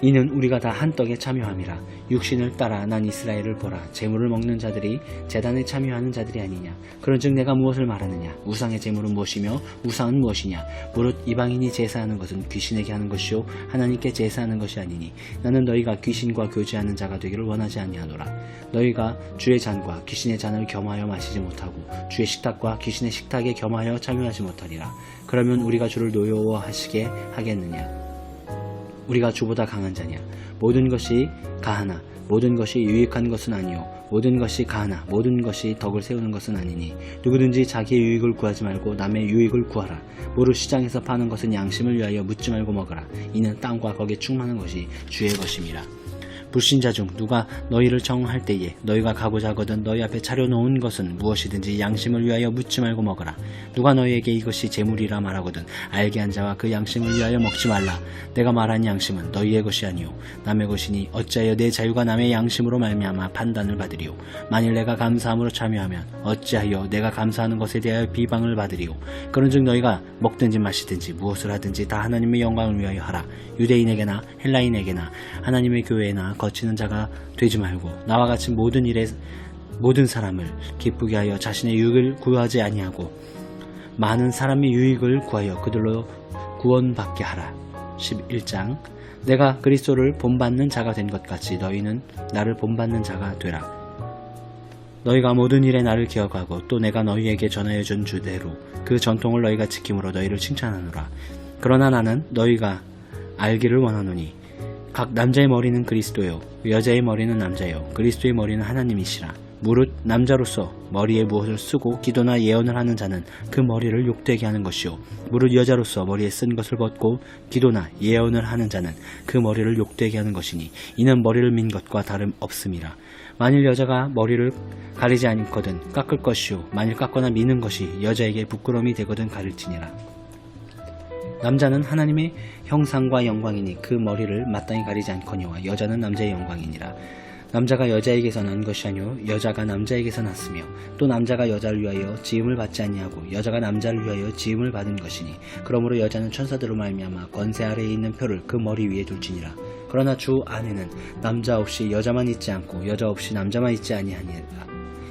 이는 우리가 다 한 떡에 참여함이라. 육신을 따라 난 이스라엘을 보라. 제물을 먹는 자들이 제단에 참여하는 자들이 아니냐. 그런즉 내가 무엇을 말하느냐. 우상의 제물은 무엇이며 우상은 무엇이냐. 무릇 이방인이 제사하는 것은 귀신에게 하는 것이요 하나님께 제사하는 것이 아니니 나는 너희가 귀신과 교제하는 자가 되기를 원하지 아니하노라. 너희가 주의 잔과 귀신의 잔을 겸하여 마시지 못하고 주의 식탁과 귀신의 식탁에 겸하여 참여하지 못하리라. 그러면 우리가 주를 노여워하시게 하겠느냐. 우리가 주보다 강한 자냐. 모든 것이 가하나 모든 것이 유익한 것은 아니요 모든 것이 가하나 모든 것이 덕을 세우는 것은 아니니 누구든지 자기의 유익을 구하지 말고 남의 유익을 구하라. 무릇 시장에서 파는 것은 양심을 위하여 묻지 말고 먹으라. 이는 땅과 거기에 충만한 것이 주의 것임이라. 불신자 중 누가 너희를 정할 때에 너희가 가고자 하거든 너희 앞에 차려놓은 것은 무엇이든지 양심을 위하여 묻지 말고 먹으라. 누가 너희에게 이것이 재물이라 말하거든 알게 한 자와 그 양심을 위하여 먹지 말라. 내가 말한 양심은 너희의 것이 아니요 남의 것이니 어찌하여 내 자유가 남의 양심으로 말미암아 판단을 받으리요. 만일 내가 감사함으로 참여하면 어찌하여 내가 감사하는 것에 대하여 비방을 받으리요. 그런즉 너희가 먹든지 마시든지 무엇을 하든지 다 하나님의 영광을 위하여 하라. 유대인에게나 헬라인에게나 하나님의 교회나 거치는 자가 되지 말고 나와 같이 모든 일에 모든 사람을 기쁘게 하여 자신의 유익을 구하지 아니하고 많은 사람의 유익을 구하여 그들로 구원받게 하라. 11장 내가 그리스도를 본받는 자가 된 것 같이 너희는 나를 본받는 자가 되라. 너희가 모든 일에 나를 기억하고 또 내가 너희에게 전하여 준 주대로 그 전통을 너희가 지킴으로 너희를 칭찬하노라. 그러나 나는 너희가 알기를 원하노니 각 남자의 머리는 그리스도요 여자의 머리는 남자요 그리스도의 머리는 하나님이시라. 무릇 남자로서 머리에 무엇을 쓰고 기도나 예언을 하는 자는 그 머리를 욕되게 하는 것이요 무릇 여자로서 머리에 쓴 것을 벗고 기도나 예언을 하는 자는 그 머리를 욕되게 하는 것이니 이는 머리를 민 것과 다름 없음이라. 만일 여자가 머리를 가리지 않거든 깎을 것이요 만일 깎거나 미는 것이 여자에게 부끄러움이 되거든 가릴지니라. 남자는 하나님의 형상과 영광이니 그 머리를 마땅히 가리지 않거니와 여자는 남자의 영광이니라. 남자가 여자에게서 난 것이 아니요 여자가 남자에게서 났으며 또 남자가 여자를 위하여 지음을 받지 아니하고 여자가 남자를 위하여 지음을 받은 것이니 그러므로 여자는 천사들로 말미암아 권세 아래에 있는 표를 그 머리 위에 둘지니라. 그러나 주 안에는 남자 없이 여자만 있지 않고 여자 없이 남자만 있지 아니하니라.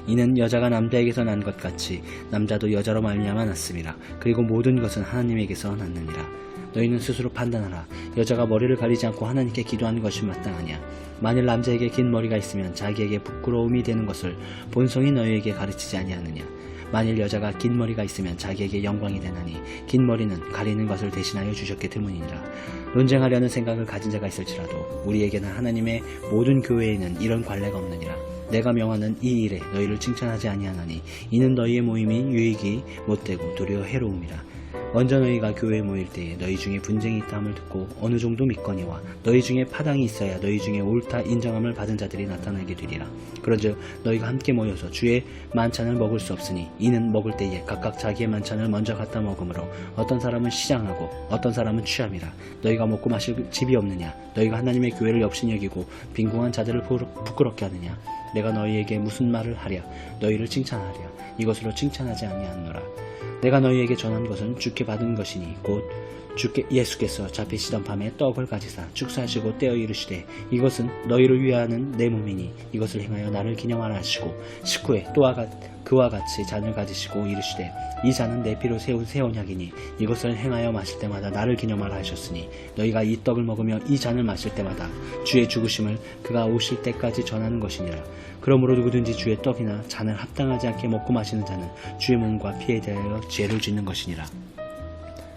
이는 여자가 남자에게서 난 것 같이 남자도 여자로 말미암아 났음이라. 그리고 모든 것은 하나님에게서 났느니라. 너희는 스스로 판단하라. 여자가 머리를 가리지 않고 하나님께 기도하는 것이 마땅하냐. 만일 남자에게 긴 머리가 있으면 자기에게 부끄러움이 되는 것을 본성이 너희에게 가르치지 아니하느냐. 만일 여자가 긴 머리가 있으면 자기에게 영광이 되나니 긴 머리는 가리는 것을 대신하여 주셨기 때문이니라. 논쟁하려는 생각을 가진 자가 있을지라도 우리에게는 하나님의 모든 교회에는 이런 관례가 없느니라. 내가 명하는 이 일에 너희를 칭찬하지 아니하나니 이는 너희의 모임이 유익이 못되고 도리어 해로움이라. 먼저 너희가 교회에 모일 때에 너희 중에 분쟁이 있다함을 듣고 어느 정도 믿거니와 너희 중에 파당이 있어야 너희 중에 옳다 인정함을 받은 자들이 나타나게 되리라. 그런즉 너희가 함께 모여서 주의 만찬을 먹을 수 없으니 이는 먹을 때에 각각 자기의 만찬을 먼저 갖다 먹으므로 어떤 사람은 시장하고 어떤 사람은 취함이라. 너희가 먹고 마실 집이 없느냐. 너희가 하나님의 교회를 역신 여기고 빈궁한 자들을 부끄럽게 하느냐. 내가 너희에게 무슨 말을 하랴 너희를 칭찬하랴 이것으로 칭찬하지 아니하노라. 내가 너희에게 전한 것은 주께 받은 것이니 곧 주께 예수께서 잡히시던 밤에 떡을 가지사 축사하시고 떼어 이르시되 이것은 너희를 위하는 내 몸이니 이것을 행하여 나를 기념하라 하시고 식후에 그와 같이 잔을 가지시고 이르시되 이 잔은 내 피로 세운 새 언약이니 이것을 행하여 마실 때마다 나를 기념하라 하셨으니 너희가 이 떡을 먹으며 이 잔을 마실 때마다 주의 죽으심을 그가 오실 때까지 전하는 것이니라. 그러므로 누구든지 주의 떡이나 잔을 합당하지 않게 먹고 마시는 자는 주의 몸과 피에 대하여 죄를 짓는 것이니라.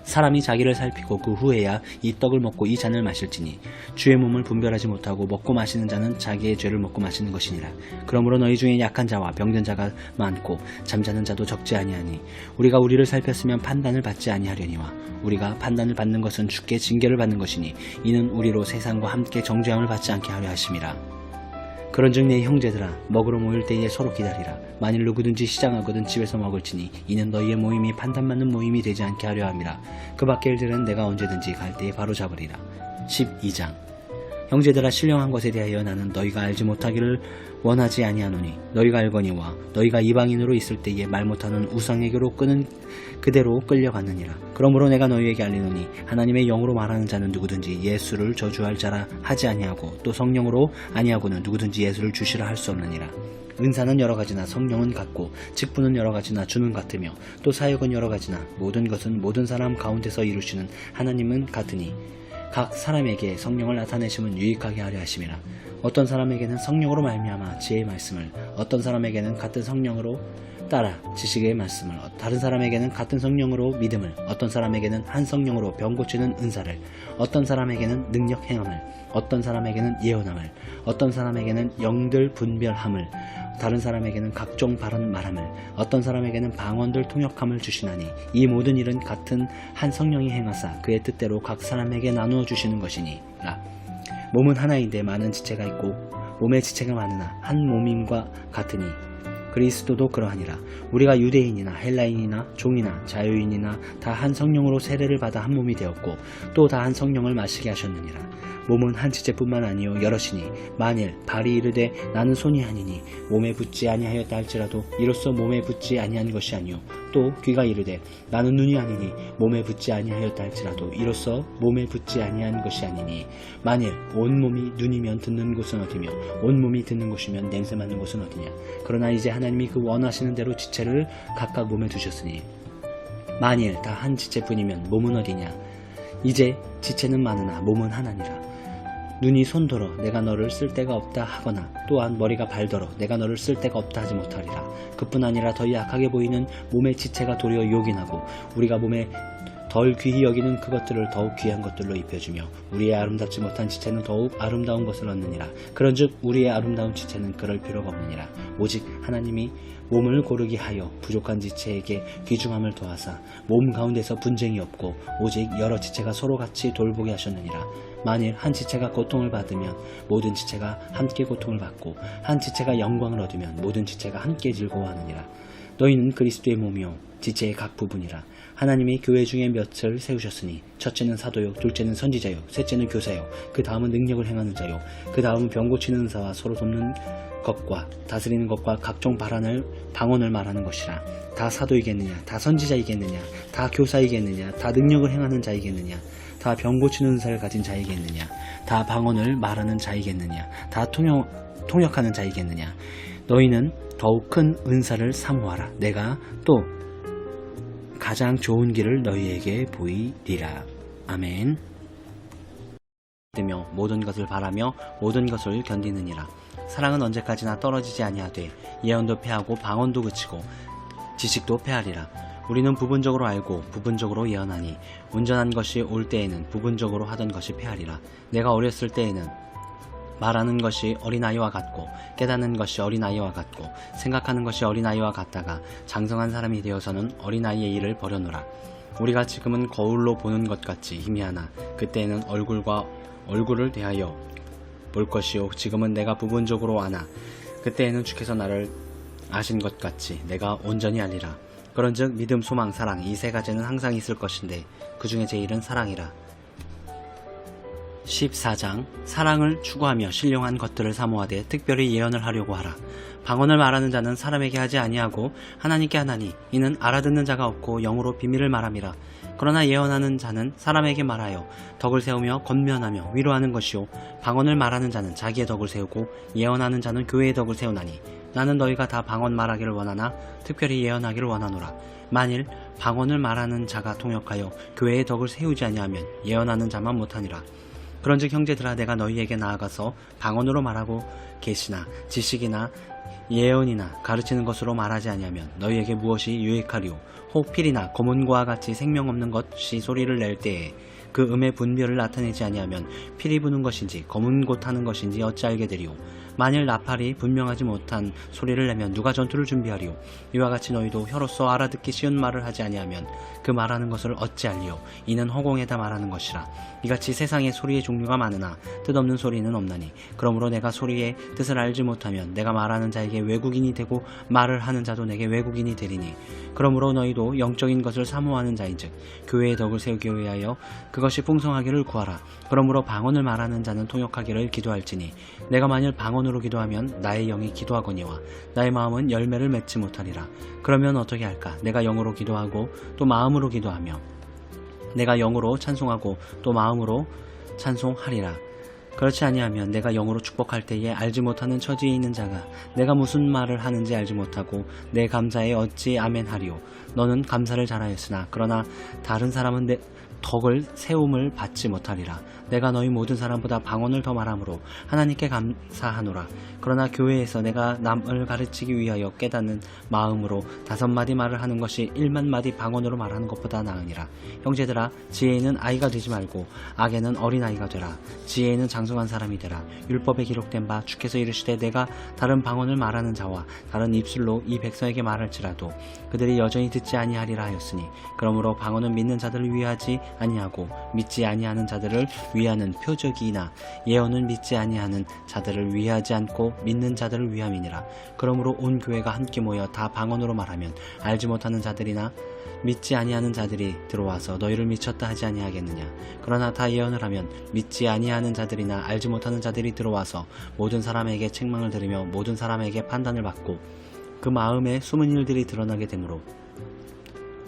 사람이 자기를 살피고 그 후에야 이 떡을 먹고 이 잔을 마실지니 주의 몸을 분별하지 못하고 먹고 마시는 자는 자기의 죄를 먹고 마시는 것이니라. 그러므로 너희 중에 약한 자와 병든 자가 많고 잠자는 자도 적지 아니하니 우리가 우리를 살폈으면 판단을 받지 아니하려니와 우리가 판단을 받는 것은 주께 징계를 받는 것이니 이는 우리로 세상과 함께 정죄함을 받지 않게 하려 하심이라. 그런즉 내 형제들아 먹으러 모일 때에 서로 기다리라. 만일 누구든지 시장하거든 집에서 먹을지니 이는 너희의 모임이 판단받는 모임이 되지 않게 하려 함이라. 그 밖의 일들은 내가 언제든지 갈 때에 바로 잡으리라. 12장 형제들아 신령한 것에 대하여 나는 너희가 알지 못하기를 원하지 아니하노니 너희가 알거니와 너희가 이방인으로 있을 때에 말 못하는 우상에게로 끄는 그대로 끌려갔느니라. 그러므로 내가 너희에게 알리노니 하나님의 영으로 말하는 자는 누구든지 예수를 저주할 자라 하지 아니하고 또 성령으로 아니하고는 누구든지 예수를 주시라 할 수 없느니라. 은사는 여러 가지나 성령은 같고 직분은 여러 가지나 주는 같으며 또 사역은 여러 가지나 모든 것은 모든 사람 가운데서 이루시는 하나님은 같으니 각 사람에게 성령을 나타내심은 유익하게 하려 하심이라. 어떤 사람에게는 성령으로 말미암아 지혜의 말씀을, 어떤 사람에게는 같은 성령으로 따라 지식의 말씀을, 다른 사람에게는 같은 성령으로 믿음을, 어떤 사람에게는 한 성령으로 병 고치는 은사를, 어떤 사람에게는 능력 행함을, 어떤 사람에게는 예언함을, 어떤 사람에게는 영들 분별함을, 다른 사람에게는 각종 발언 말함을, 어떤 사람에게는 방언들 통역함을 주시나니 이 모든 일은 같은 한 성령이 행하사 그의 뜻대로 각 사람에게 나누어 주시는 것이니라. 몸은 하나인데 많은 지체가 있고 몸의 지체가 많으나 한 몸임과 같으니 그리스도도 그러하니라. 우리가 유대인이나 헬라인이나 종이나 자유인이나 다 한 성령으로 세례를 받아 한 몸이 되었고 또 다 한 성령을 마시게 하셨느니라. 몸은 한 지체뿐만 아니요 여럿이니 만일 발이 이르되 나는 손이 아니니 몸에 붙지 아니하였다 할지라도 이로써 몸에 붙지 아니한 것이 아니요 또 귀가 이르되 나는 눈이 아니니 몸에 붙지 아니하였다 할지라도 이로써 몸에 붙지 아니한 것이 아니니 만일 온 몸이 눈이면 듣는 곳은 어디며 온 몸이 듣는 곳이면 냄새 맡는 곳은 어디냐. 그러나 이제 하나님이 그 원하시는 대로 지체를 각각 몸에 두셨으니 만일 다 한 지체뿐이면 몸은 어디냐. 이제 지체는 많으나 몸은 하나니라. 눈이 손더러 내가 너를 쓸 데가 없다 하거나 또한 머리가 발더러 내가 너를 쓸 데가 없다 하지 못하리라. 그뿐 아니라 더 약하게 보이는 몸의 지체가 도리어 요긴하고 우리가 몸에 덜 귀히 여기는 그것들을 더욱 귀한 것들로 입혀주며 우리의 아름답지 못한 지체는 더욱 아름다운 것을 얻느니라. 그런즉 우리의 아름다운 지체는 그럴 필요가 없느니라. 오직 하나님이 몸을 고르게 하여 부족한 지체에게 귀중함을 더하사 몸 가운데서 분쟁이 없고 오직 여러 지체가 서로 같이 돌보게 하셨느니라. 만일 한 지체가 고통을 받으면 모든 지체가 함께 고통을 받고 한 지체가 영광을 얻으면 모든 지체가 함께 즐거워하느니라. 너희는 그리스도의 몸이요 지체의 각 부분이라. 하나님이 교회 중에 몇을 세우셨으니 첫째는 사도요, 둘째는 선지자요, 셋째는 교사요, 그 다음은 능력을 행하는 자요, 그 다음은 병 고치는 은사와 서로 돕는 것과 다스리는 것과 각종 방언을 말하는 것이라. 다 사도이겠느냐, 다 선지자이겠느냐, 다 교사이겠느냐, 다 능력을 행하는 자이겠느냐, 다 병 고치는 은사를 가진 자이겠느냐, 다 방언을 말하는 자이겠느냐, 다 통역하는 자이겠느냐. 너희는 더욱 큰 은사를 사모하라. 내가 또 가장 좋은 길을 너희에게 보이리라. 아멘. 되며 모든 것을 바라며 모든 것을 견디느니라. 사랑은 언제까지나 떨어지지 아니하되 예언도 패하고 방언도 그치고 지식도 패하리라. 우리는 부분적으로 알고 부분적으로 예언하니 온전한 것이 올 때에는 부분적으로 하던 것이 패하리라. 내가 어렸을 때에는 말하는 것이 어린아이와 같고 깨닫는 것이 어린아이와 같고 생각하는 것이 어린아이와 같다가 장성한 사람이 되어서는 어린아이의 일을 버려노라. 우리가 지금은 거울로 보는 것 같이 희미하나 그때에는 얼굴과 얼굴을 대하여 볼 것이요 지금은 내가 부분적으로 아나 그때에는 주께서 나를 아신 것 같이 내가 온전히 알리라. 그런즉 믿음, 소망, 사랑 이 세 가지는 항상 있을 것인데 그 중에 제일은 사랑이라. 14장 사랑을 추구하며 신령한 것들을 사모하되 특별히 예언을 하려고 하라. 방언을 말하는 자는 사람에게 하지 아니하고 하나님께 하나니 이는 알아듣는 자가 없고 영으로 비밀을 말함이라. 그러나 예언하는 자는 사람에게 말하여 덕을 세우며 권면하며 위로하는 것이요 방언을 말하는 자는 자기의 덕을 세우고 예언하는 자는 교회의 덕을 세우나니 나는 너희가 다 방언 말하기를 원하나 특별히 예언하기를 원하노라. 만일 방언을 말하는 자가 통역하여 교회의 덕을 세우지 아니하면 예언하는 자만 못하니라. 그런즉 형제들아 내가 너희에게 나아가서 방언으로 말하고 계시나 지식이나 예언이나 가르치는 것으로 말하지 아니하면 너희에게 무엇이 유익하리요. 혹 필이나 검은고와 같이 생명 없는 것이 소리를 낼 때에 그 음의 분별을 나타내지 아니하면 필이 부는 것인지 검은 고 타는 것인지 어찌 알게 되리요. 만일 나팔이 분명하지 못한 소리를 내면 누가 전투를 준비하리요. 이와 같이 너희도 혀로서 알아듣기 쉬운 말을 하지 아니하면 그 말하는 것을 어찌 알리요. 이는 허공에다 말하는 것이라. 이같이 세상에 소리의 종류가 많으나 뜻없는 소리는 없나니 그러므로 내가 소리의 뜻을 알지 못하면 내가 말하는 자에게 외국인이 되고 말을 하는 자도 내게 외국인이 되리니 그러므로 너희도 영적인 것을 사모하는 자인즉 교회의 덕을 세우기 위하여 그것이 풍성하기를 구하라. 그러므로 방언을 말하는 자는 통역하기를 기도할지니 내가 만일 방언으로 기도하면 나의 영이 기도하거니와 나의 마음은 열매를 맺지 못하리라. 그러면 어떻게 할까? 내가 영으로 기도하고 또 마음으로 기도하며 내가 영으로 찬송하고 또 마음으로 찬송하리라. 그렇지 아니하면 내가 영으로 축복할 때에 알지 못하는 처지에 있는 자가 내가 무슨 말을 하는지 알지 못하고 내 감사에 어찌 아멘하리요. 너는 감사를 잘하였으나 그러나 다른 사람은 내 덕을 세움을 받지 못하리라. 내가 너희 모든 사람보다 방언을 더 말함으로 하나님께 감사하노라. 그러나 교회에서 내가 남을 가르치기 위하여 깨닫는 마음으로 5마디 말을 하는 것이 1만마디 방언으로 말하는 것보다 나으니라. 형제들아 지혜에는 아이가 되지 말고 악에는 어린아이가 되라. 지혜에는 장성한 사람이 되라. 율법에 기록된 바 주께서 이르시되 내가 다른 방언을 말하는 자와 다른 입술로 이 백성에게 말할지라도 그들이 여전히 듣지 아니하리라 하였으니 그러므로 방언은 믿는 자들을 위하지 아니하고 믿지 아니하는 자들을 위하는 표적이나 예언은 믿지 아니하는 자들을 위하지 않고 믿는 자들을 위함이니라. 그러므로 온 교회가 함께 모여 다 방언으로 말하면 알지 못하는 자들이나 믿지 아니하는 자들이 들어와서 너희를 미쳤다 하지 아니하겠느냐. 그러나 다 예언을 하면 믿지 아니하는 자들이나 알지 못하는 자들이 들어와서 모든 사람에게 책망을 들으며 모든 사람에게 판단을 받고 그 마음에 숨은 일들이 드러나게 되므로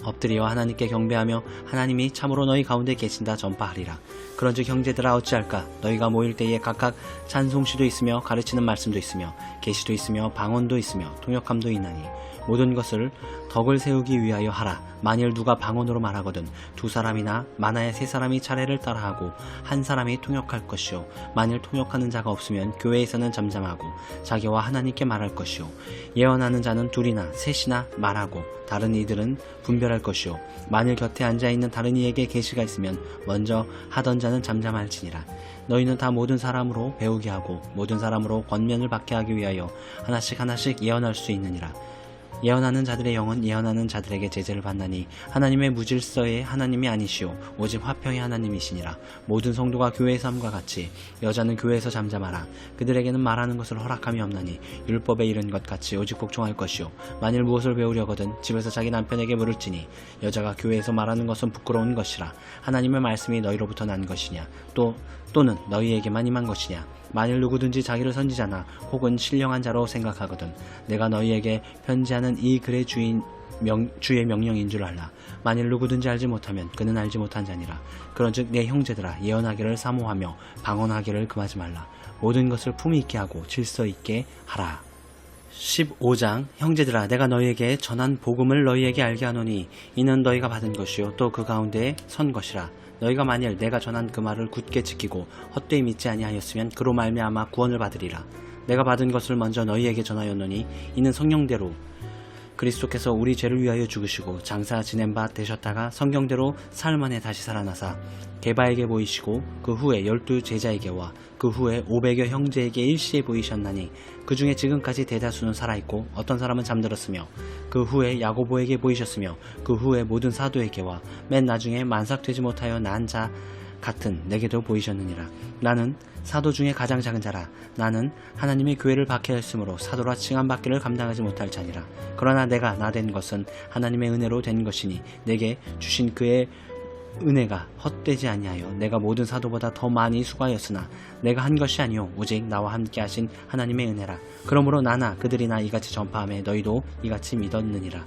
엎드려 하나님께 경배하며 하나님이 참으로 너희 가운데 계신다 전파하리라. 그런즉 형제들아 어찌할까? 너희가 모일 때에 각각 찬송시도 있으며 가르치는 말씀도 있으며 계시도 있으며 방언도 있으며 통역함도 있나니 모든 것을 덕을 세우기 위하여 하라. 만일 누가 방언으로 말하거든 2사람이나 많아야 3사람이 차례를 따라하고 1사람이 통역할 것이요. 만일 통역하는 자가 없으면 교회에서는 잠잠하고 자기와 하나님께 말할 것이요. 예언하는 자는 2이나 3이나 말하고 다른 이들은 분별할 것이요. 만일 곁에 앉아있는 다른 이에게 계시가 있으면 먼저 하던 자는 잠잠할지니라. 너희는 다 모든 사람으로 배우게 하고 모든 사람으로 권면을 받게 하기 위하여 하나씩 예언할 수 있느니라. 예언하는 자들의 영은 예언하는 자들에게 제재를 받나니 하나님의 무질서의 하나님이 아니시오 오직 화평의 하나님이시니라. 모든 성도가 교회의 삶과 같이 여자는 교회에서 잠잠하라. 그들에게는 말하는 것을 허락함이 없나니 율법에 이른 것 같이 오직 복종할 것이요. 만일 무엇을 배우려거든 집에서 자기 남편에게 물을지니 여자가 교회에서 말하는 것은 부끄러운 것이라. 하나님의 말씀이 너희로부터 난 것이냐 또는 너희에게만 임한 것이냐. 만일 누구든지 자기를 선지자나 혹은 신령한 자로 생각하거든 내가 너희에게 편지하는 이 글의 주의 명령인 줄 알라. 만일 누구든지 알지 못하면 그는 알지 못한 자니라. 그런즉 내 형제들아 예언하기를 사모하며 방언하기를 금하지 말라. 모든 것을 품위 있게 하고 질서 있게 하라. 15장 형제들아 내가 너희에게 전한 복음을 너희에게 알게 하노니 이는 너희가 받은 것이요 또 그 가운데에 선 것이라. 너희가 만일 내가 전한 그 말을 굳게 지키고 헛되이 믿지 아니하였으면 그로 말미암아 구원을 받으리라. 내가 받은 것을 먼저 너희에게 전하였노니 이는 성령대로 그리스도께서 우리 죄를 위하여 죽으시고 장사 지낸 바 되셨다가 성경대로 사흘 만에 다시 살아나사 게바에게 보이시고 그 후에 12제자에게와 그 후에 500여 형제에게 일시에 보이셨나니 그 중에 지금까지 대다수는 살아있고 어떤 사람은 잠들었으며 그 후에 야고보에게 보이셨으며 그 후에 모든 사도에게와 맨 나중에 만삭되지 못하여 난 자 같은 내게도 보이셨느니라. 나는 사도 중에 가장 작은 자라. 나는 하나님의 교회를 박해하였으므로 사도라 칭함받기를 감당하지 못할 자니라. 그러나 내가 나 된 것은 하나님의 은혜로 된 것이니 내게 주신 그의 은혜가 헛되지 아니하여 내가 모든 사도보다 더 많이 수고하였으나 내가 한 것이 아니요 오직 나와 함께 하신 하나님의 은혜라. 그러므로 나나 그들이나 이같이 전파하며 너희도 이같이 믿었느니라.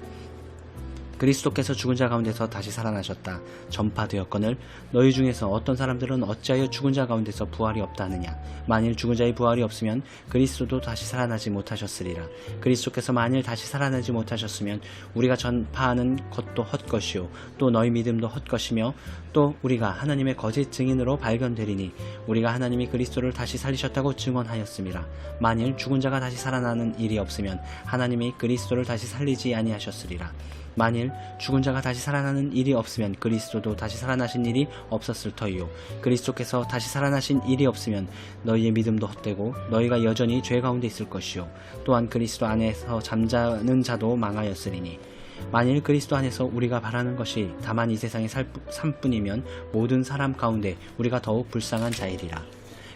그리스도께서 죽은 자 가운데서 다시 살아나셨다 전파되었거늘 너희 중에서 어떤 사람들은 어찌하여 죽은 자 가운데서 부활이 없다 하느냐. 만일 죽은 자의 부활이 없으면 그리스도도 다시 살아나지 못하셨으리라. 그리스도께서 만일 다시 살아나지 못하셨으면 우리가 전파하는 것도 헛것이요 또 너희 믿음도 헛것이며 또 우리가 하나님의 거짓 증인으로 발견되리니 우리가 하나님이 그리스도를 다시 살리셨다고 증언하였음이라. 만일 죽은 자가 다시 살아나는 일이 없으면 하나님이 그리스도를 다시 살리지 아니하셨으리라. 만일 죽은 자가 다시 살아나는 일이 없으면 그리스도도 다시 살아나신 일이 없었을 터이요 그리스도께서 다시 살아나신 일이 없으면 너희의 믿음도 헛되고 너희가 여전히 죄 가운데 있을 것이요 또한 그리스도 안에서 잠자는 자도 망하였으리니 만일 그리스도 안에서 우리가 바라는 것이 다만 이 세상의 삶뿐이면 모든 사람 가운데 우리가 더욱 불쌍한 자이리라.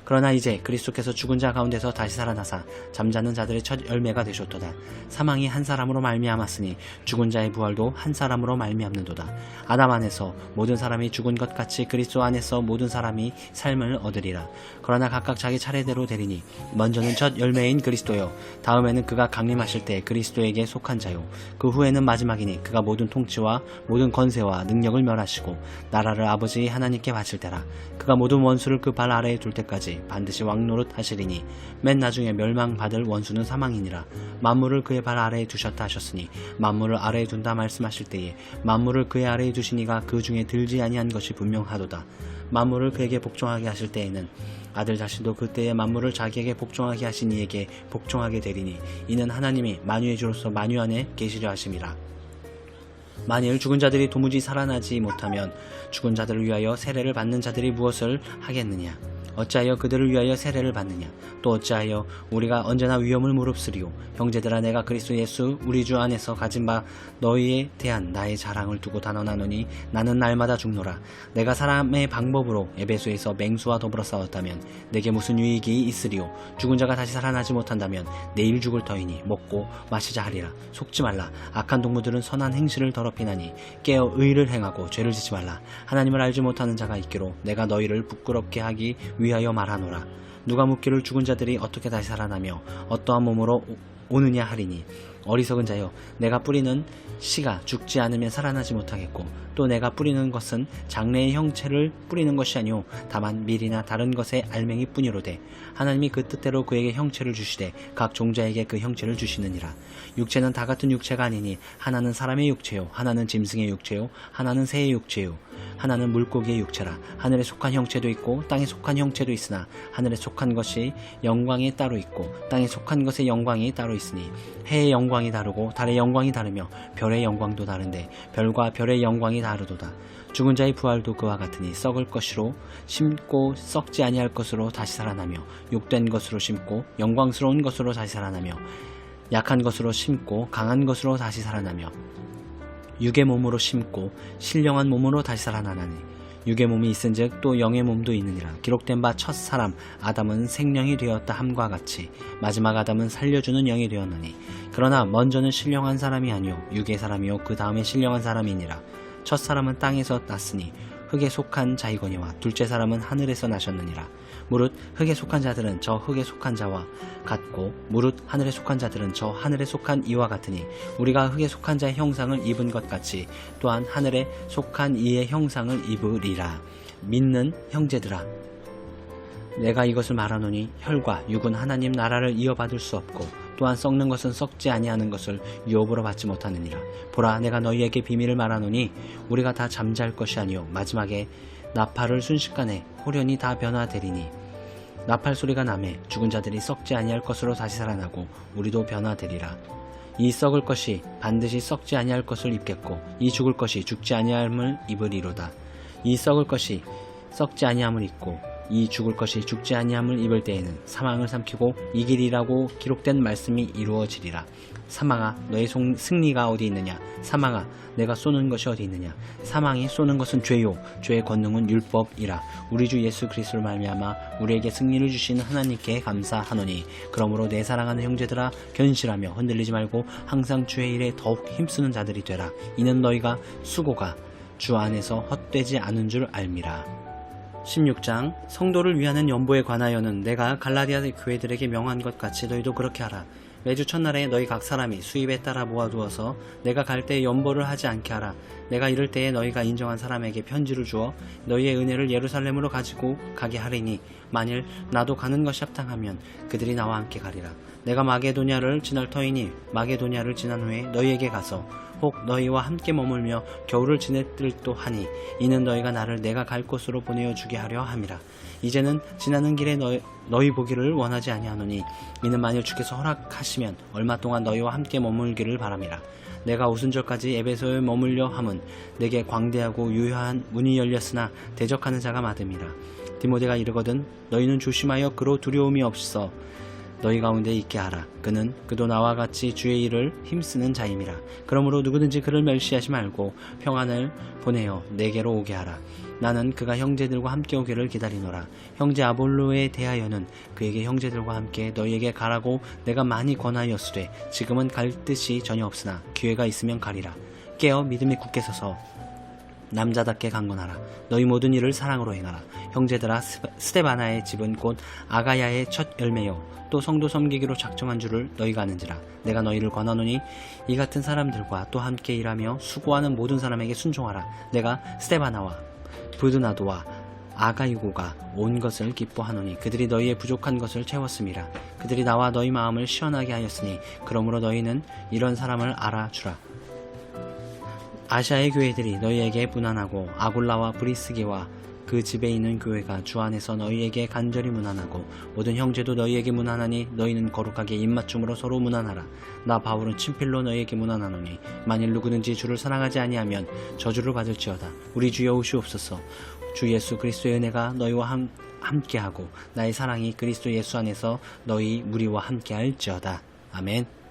그러나 이제 그리스도께서 죽은 자 가운데서 다시 살아나사 잠자는 자들의 첫 열매가 되셨도다. 사망이 한 사람으로 말미암았으니 죽은 자의 부활도 한 사람으로 말미암는도다. 아담 안에서 모든 사람이 죽은 것 같이 그리스도 안에서 모든 사람이 삶을 얻으리라. 그러나 각각 자기 차례대로 되리니 먼저는 첫 열매인 그리스도요 다음에는 그가 강림하실 때 그리스도에게 속한 자요 그 후에는 마지막이니 그가 모든 통치와 모든 권세와 능력을 멸하시고 나라를 아버지 하나님께 바칠 때라. 그가 모든 원수를 그 발 아래에 둘 때까지 반드시 왕노릇 하시리니 맨 나중에 멸망받을 원수는 사망이니라. 만물을 그의 발 아래에 두셨다 하셨으니 만물을 아래에 둔다 말씀하실 때에 만물을 그의 아래에 두시니가 그 중에 들지 아니한 것이 분명하도다. 만물을 그에게 복종하게 하실 때에는 아들 자신도 그때에 만물을 자기에게 복종하게 하신 이에게 복종하게 되리니 이는 하나님이 만유의 주로서 만유 안에 계시려 하심이라. 만일 죽은 자들이 도무지 살아나지 못하면 죽은 자들을 위하여 세례를 받는 자들이 무엇을 하겠느냐. 어찌하여 그들을 위하여 세례를 받느냐. 또 어찌하여 우리가 언제나 위험을 무릅쓰리요. 형제들아 내가 그리스도 예수 우리 주 안에서 가진 바 너희에 대한 나의 자랑을 두고 단언하노니 나는 날마다 죽노라. 내가 사람의 방법으로 에베소에서 맹수와 더불어 싸웠다면 내게 무슨 유익이 있으리요. 죽은 자가 다시 살아나지 못한다면 내일 죽을 터이니 먹고 마시자 하리라. 속지 말라. 악한 동무들은 선한 행실을 더럽히나니 깨어 의를 행하고 죄를 짓지 말라. 하나님을 알지 못하는 자가 있기로 내가 너희를 부끄럽게 하기 위하여 말하노라. 누가 묻기를 죽은 자들이 어떻게 다시 살아나며 어떠한 몸으로 오느냐 하리니 어리석은 자여 내가 뿌리는 씨가 죽지 않으면 살아나지 못하겠고 또 내가 뿌리는 것은 장래의 형체를 뿌리는 것이 아니오 다만 밀이나 다른 것의 알맹이 뿐이로되 하나님이 그 뜻대로 그에게 형체를 주시되 각 종자에게 그 형체를 주시느니라. 육체는 다 같은 육체가 아니니 하나는 사람의 육체요 하나는 짐승의 육체요 하나는 새의 육체요 하나는 물고기의 육체라. 하늘에 속한 형체도 있고 땅에 속한 형체도 있으나 하늘에 속한 것이 영광이 따로 있고 땅에 속한 것의 영광이 따로 있으니 해의 영광이 다르고 달의 영광이 다르며 별의 영광도 다른데 별과 별의 영광이 다르도다. 죽은 자의 부활도 그와 같으니 썩을 것으로 심고 썩지 아니할 것으로 다시 살아나며 욕된 것으로 심고 영광스러운 것으로 다시 살아나며 약한 것으로 심고 강한 것으로 다시 살아나며 육의 몸으로 심고 신령한 몸으로 다시 살아나나니 육의 몸이 있은즉 또 영의 몸도 있느니라. 기록된 바 첫 사람 아담은 생령이 되었다 함과 같이 마지막 아담은 살려주는 영이 되었느니 그러나 먼저는 신령한 사람이 아니요 육의 사람이요 그 다음에 신령한 사람이니라. 첫 사람은 땅에서 났으니 흙에 속한 자이거니와 둘째 사람은 하늘에서 나셨느니라. 무릇 흙에 속한 자들은 저 흙에 속한 자와 같고 무릇 하늘에 속한 자들은 저 하늘에 속한 이와 같으니 우리가 흙에 속한 자의 형상을 입은 것 같이 또한 하늘에 속한 이의 형상을 입으리라. 믿는 형제들아 내가 이것을 말하노니 혈과 육은 하나님 나라를 이어받을 수 없고 또한 썩는 것은 썩지 아니하는 것을 유업으로 받지 못하느니라. 보라 내가 너희에게 비밀을 말하노니 우리가 다 잠잘 것이 아니요 마지막에 나팔을 순식간에 호련히 다 변화되리니 나팔 소리가 나매 죽은 자들이 썩지 아니할 것으로 다시 살아나고 우리도 변화되리라. 이 썩을 것이 반드시 썩지 아니할 것을 입겠고 이 죽을 것이 죽지 아니함을 입으리로다. 이 썩을 것이 썩지 아니함을 입고 이 죽을 것이 죽지 아니함을 입을 때에는 사망을 삼키고 이기리라고 기록된 말씀이 이루어지리라. 사망아 너의 승리가 어디 있느냐. 사망아 내가 쏘는 것이 어디 있느냐. 사망이 쏘는 것은 죄요 죄의 권능은 율법이라. 우리 주 예수 그리스도를 말미암아 우리에게 승리를 주신 하나님께 감사하노니 그러므로 내 사랑하는 형제들아 견실하며 흔들리지 말고 항상 주의 일에 더욱 힘쓰는 자들이 되라. 이는 너희가 수고가 주 안에서 헛되지 않은 줄 알미라. 16장 성도를 위하는 연보에 관하여는 내가 갈라디아 교회들에게 명한 것 같이 너희도 그렇게 하라. 매주 첫날에 너희 각 사람이 수입에 따라 모아두어서 내가 갈 때 연보를 하지 않게 하라. 내가 이럴 때에 너희가 인정한 사람에게 편지를 주어 너희의 은혜를 예루살렘으로 가지고 가게 하리니 만일 나도 가는 것이 합당하면 그들이 나와 함께 가리라. 내가 마게도냐를 지날 터이니 마게도냐를 지난 후에 너희에게 가서 혹 너희와 함께 머물며 겨울을 지낼 듯도 하니 이는 너희가 나를 내가 갈 곳으로 보내어 주게 하려 함이라. 이제는 지나는 길에 너희 보기를 원하지 아니하노니 이는 만일 주께서 허락하시면 얼마 동안 너희와 함께 머물기를 바람이라. 내가 오순절까지 에베소에 머물려 함은 내게 광대하고 유효한 문이 열렸으나 대적하는 자가 많음이라. 디모데가 이르거든 너희는 조심하여 그로 두려움이 없어 너희 가운데 있게 하라. 그도 나와 같이 주의 일을 힘쓰는 자임이라. 그러므로 누구든지 그를 멸시하지 말고 평안을 보내어 내게로 오게 하라. 나는 그가 형제들과 함께 오기를 기다리노라. 형제 아볼로에 대하여는 그에게 형제들과 함께 너희에게 가라고 내가 많이 권하였으되 지금은 갈 뜻이 전혀 없으나 기회가 있으면 가리라. 깨어 믿음이 굳게 서서 남자답게 강건하라. 너희 모든 일을 사랑으로 행하라. 형제들아 스데바나의 집은 곧 아가야의 첫 열매요 또 성도 섬기기로 작정한 줄을 너희가 아는지라. 내가 너희를 권하노니 이 같은 사람들과 또 함께 일하며 수고하는 모든 사람에게 순종하라. 내가 스데바나와 부드나도와 아가이고가 온 것을 기뻐하노니 그들이 너희의 부족한 것을 채웠음이라. 그들이 나와 너희 마음을 시원하게 하였으니 그러므로 너희는 이런 사람을 알아주라. 아시아의 교회들이 너희에게 문안하고 아골라와 브리스게와 그 집에 있는 교회가 주 안에서 너희에게 간절히 문안하고 모든 형제도 너희에게 문안하니 너희는 거룩하게 입맞춤으로 서로 문안하라. 나 바울은 친필로 너희에게 문안하노니 만일 누구든지 주를 사랑하지 아니하면 저주를 받을지어다. 우리 주 여호시옵소서. 주 예수 그리스도의 은혜가 너희와 함께하고 나의 사랑이 그리스도 예수 안에서 너희 무리와 함께할지어다. 아멘.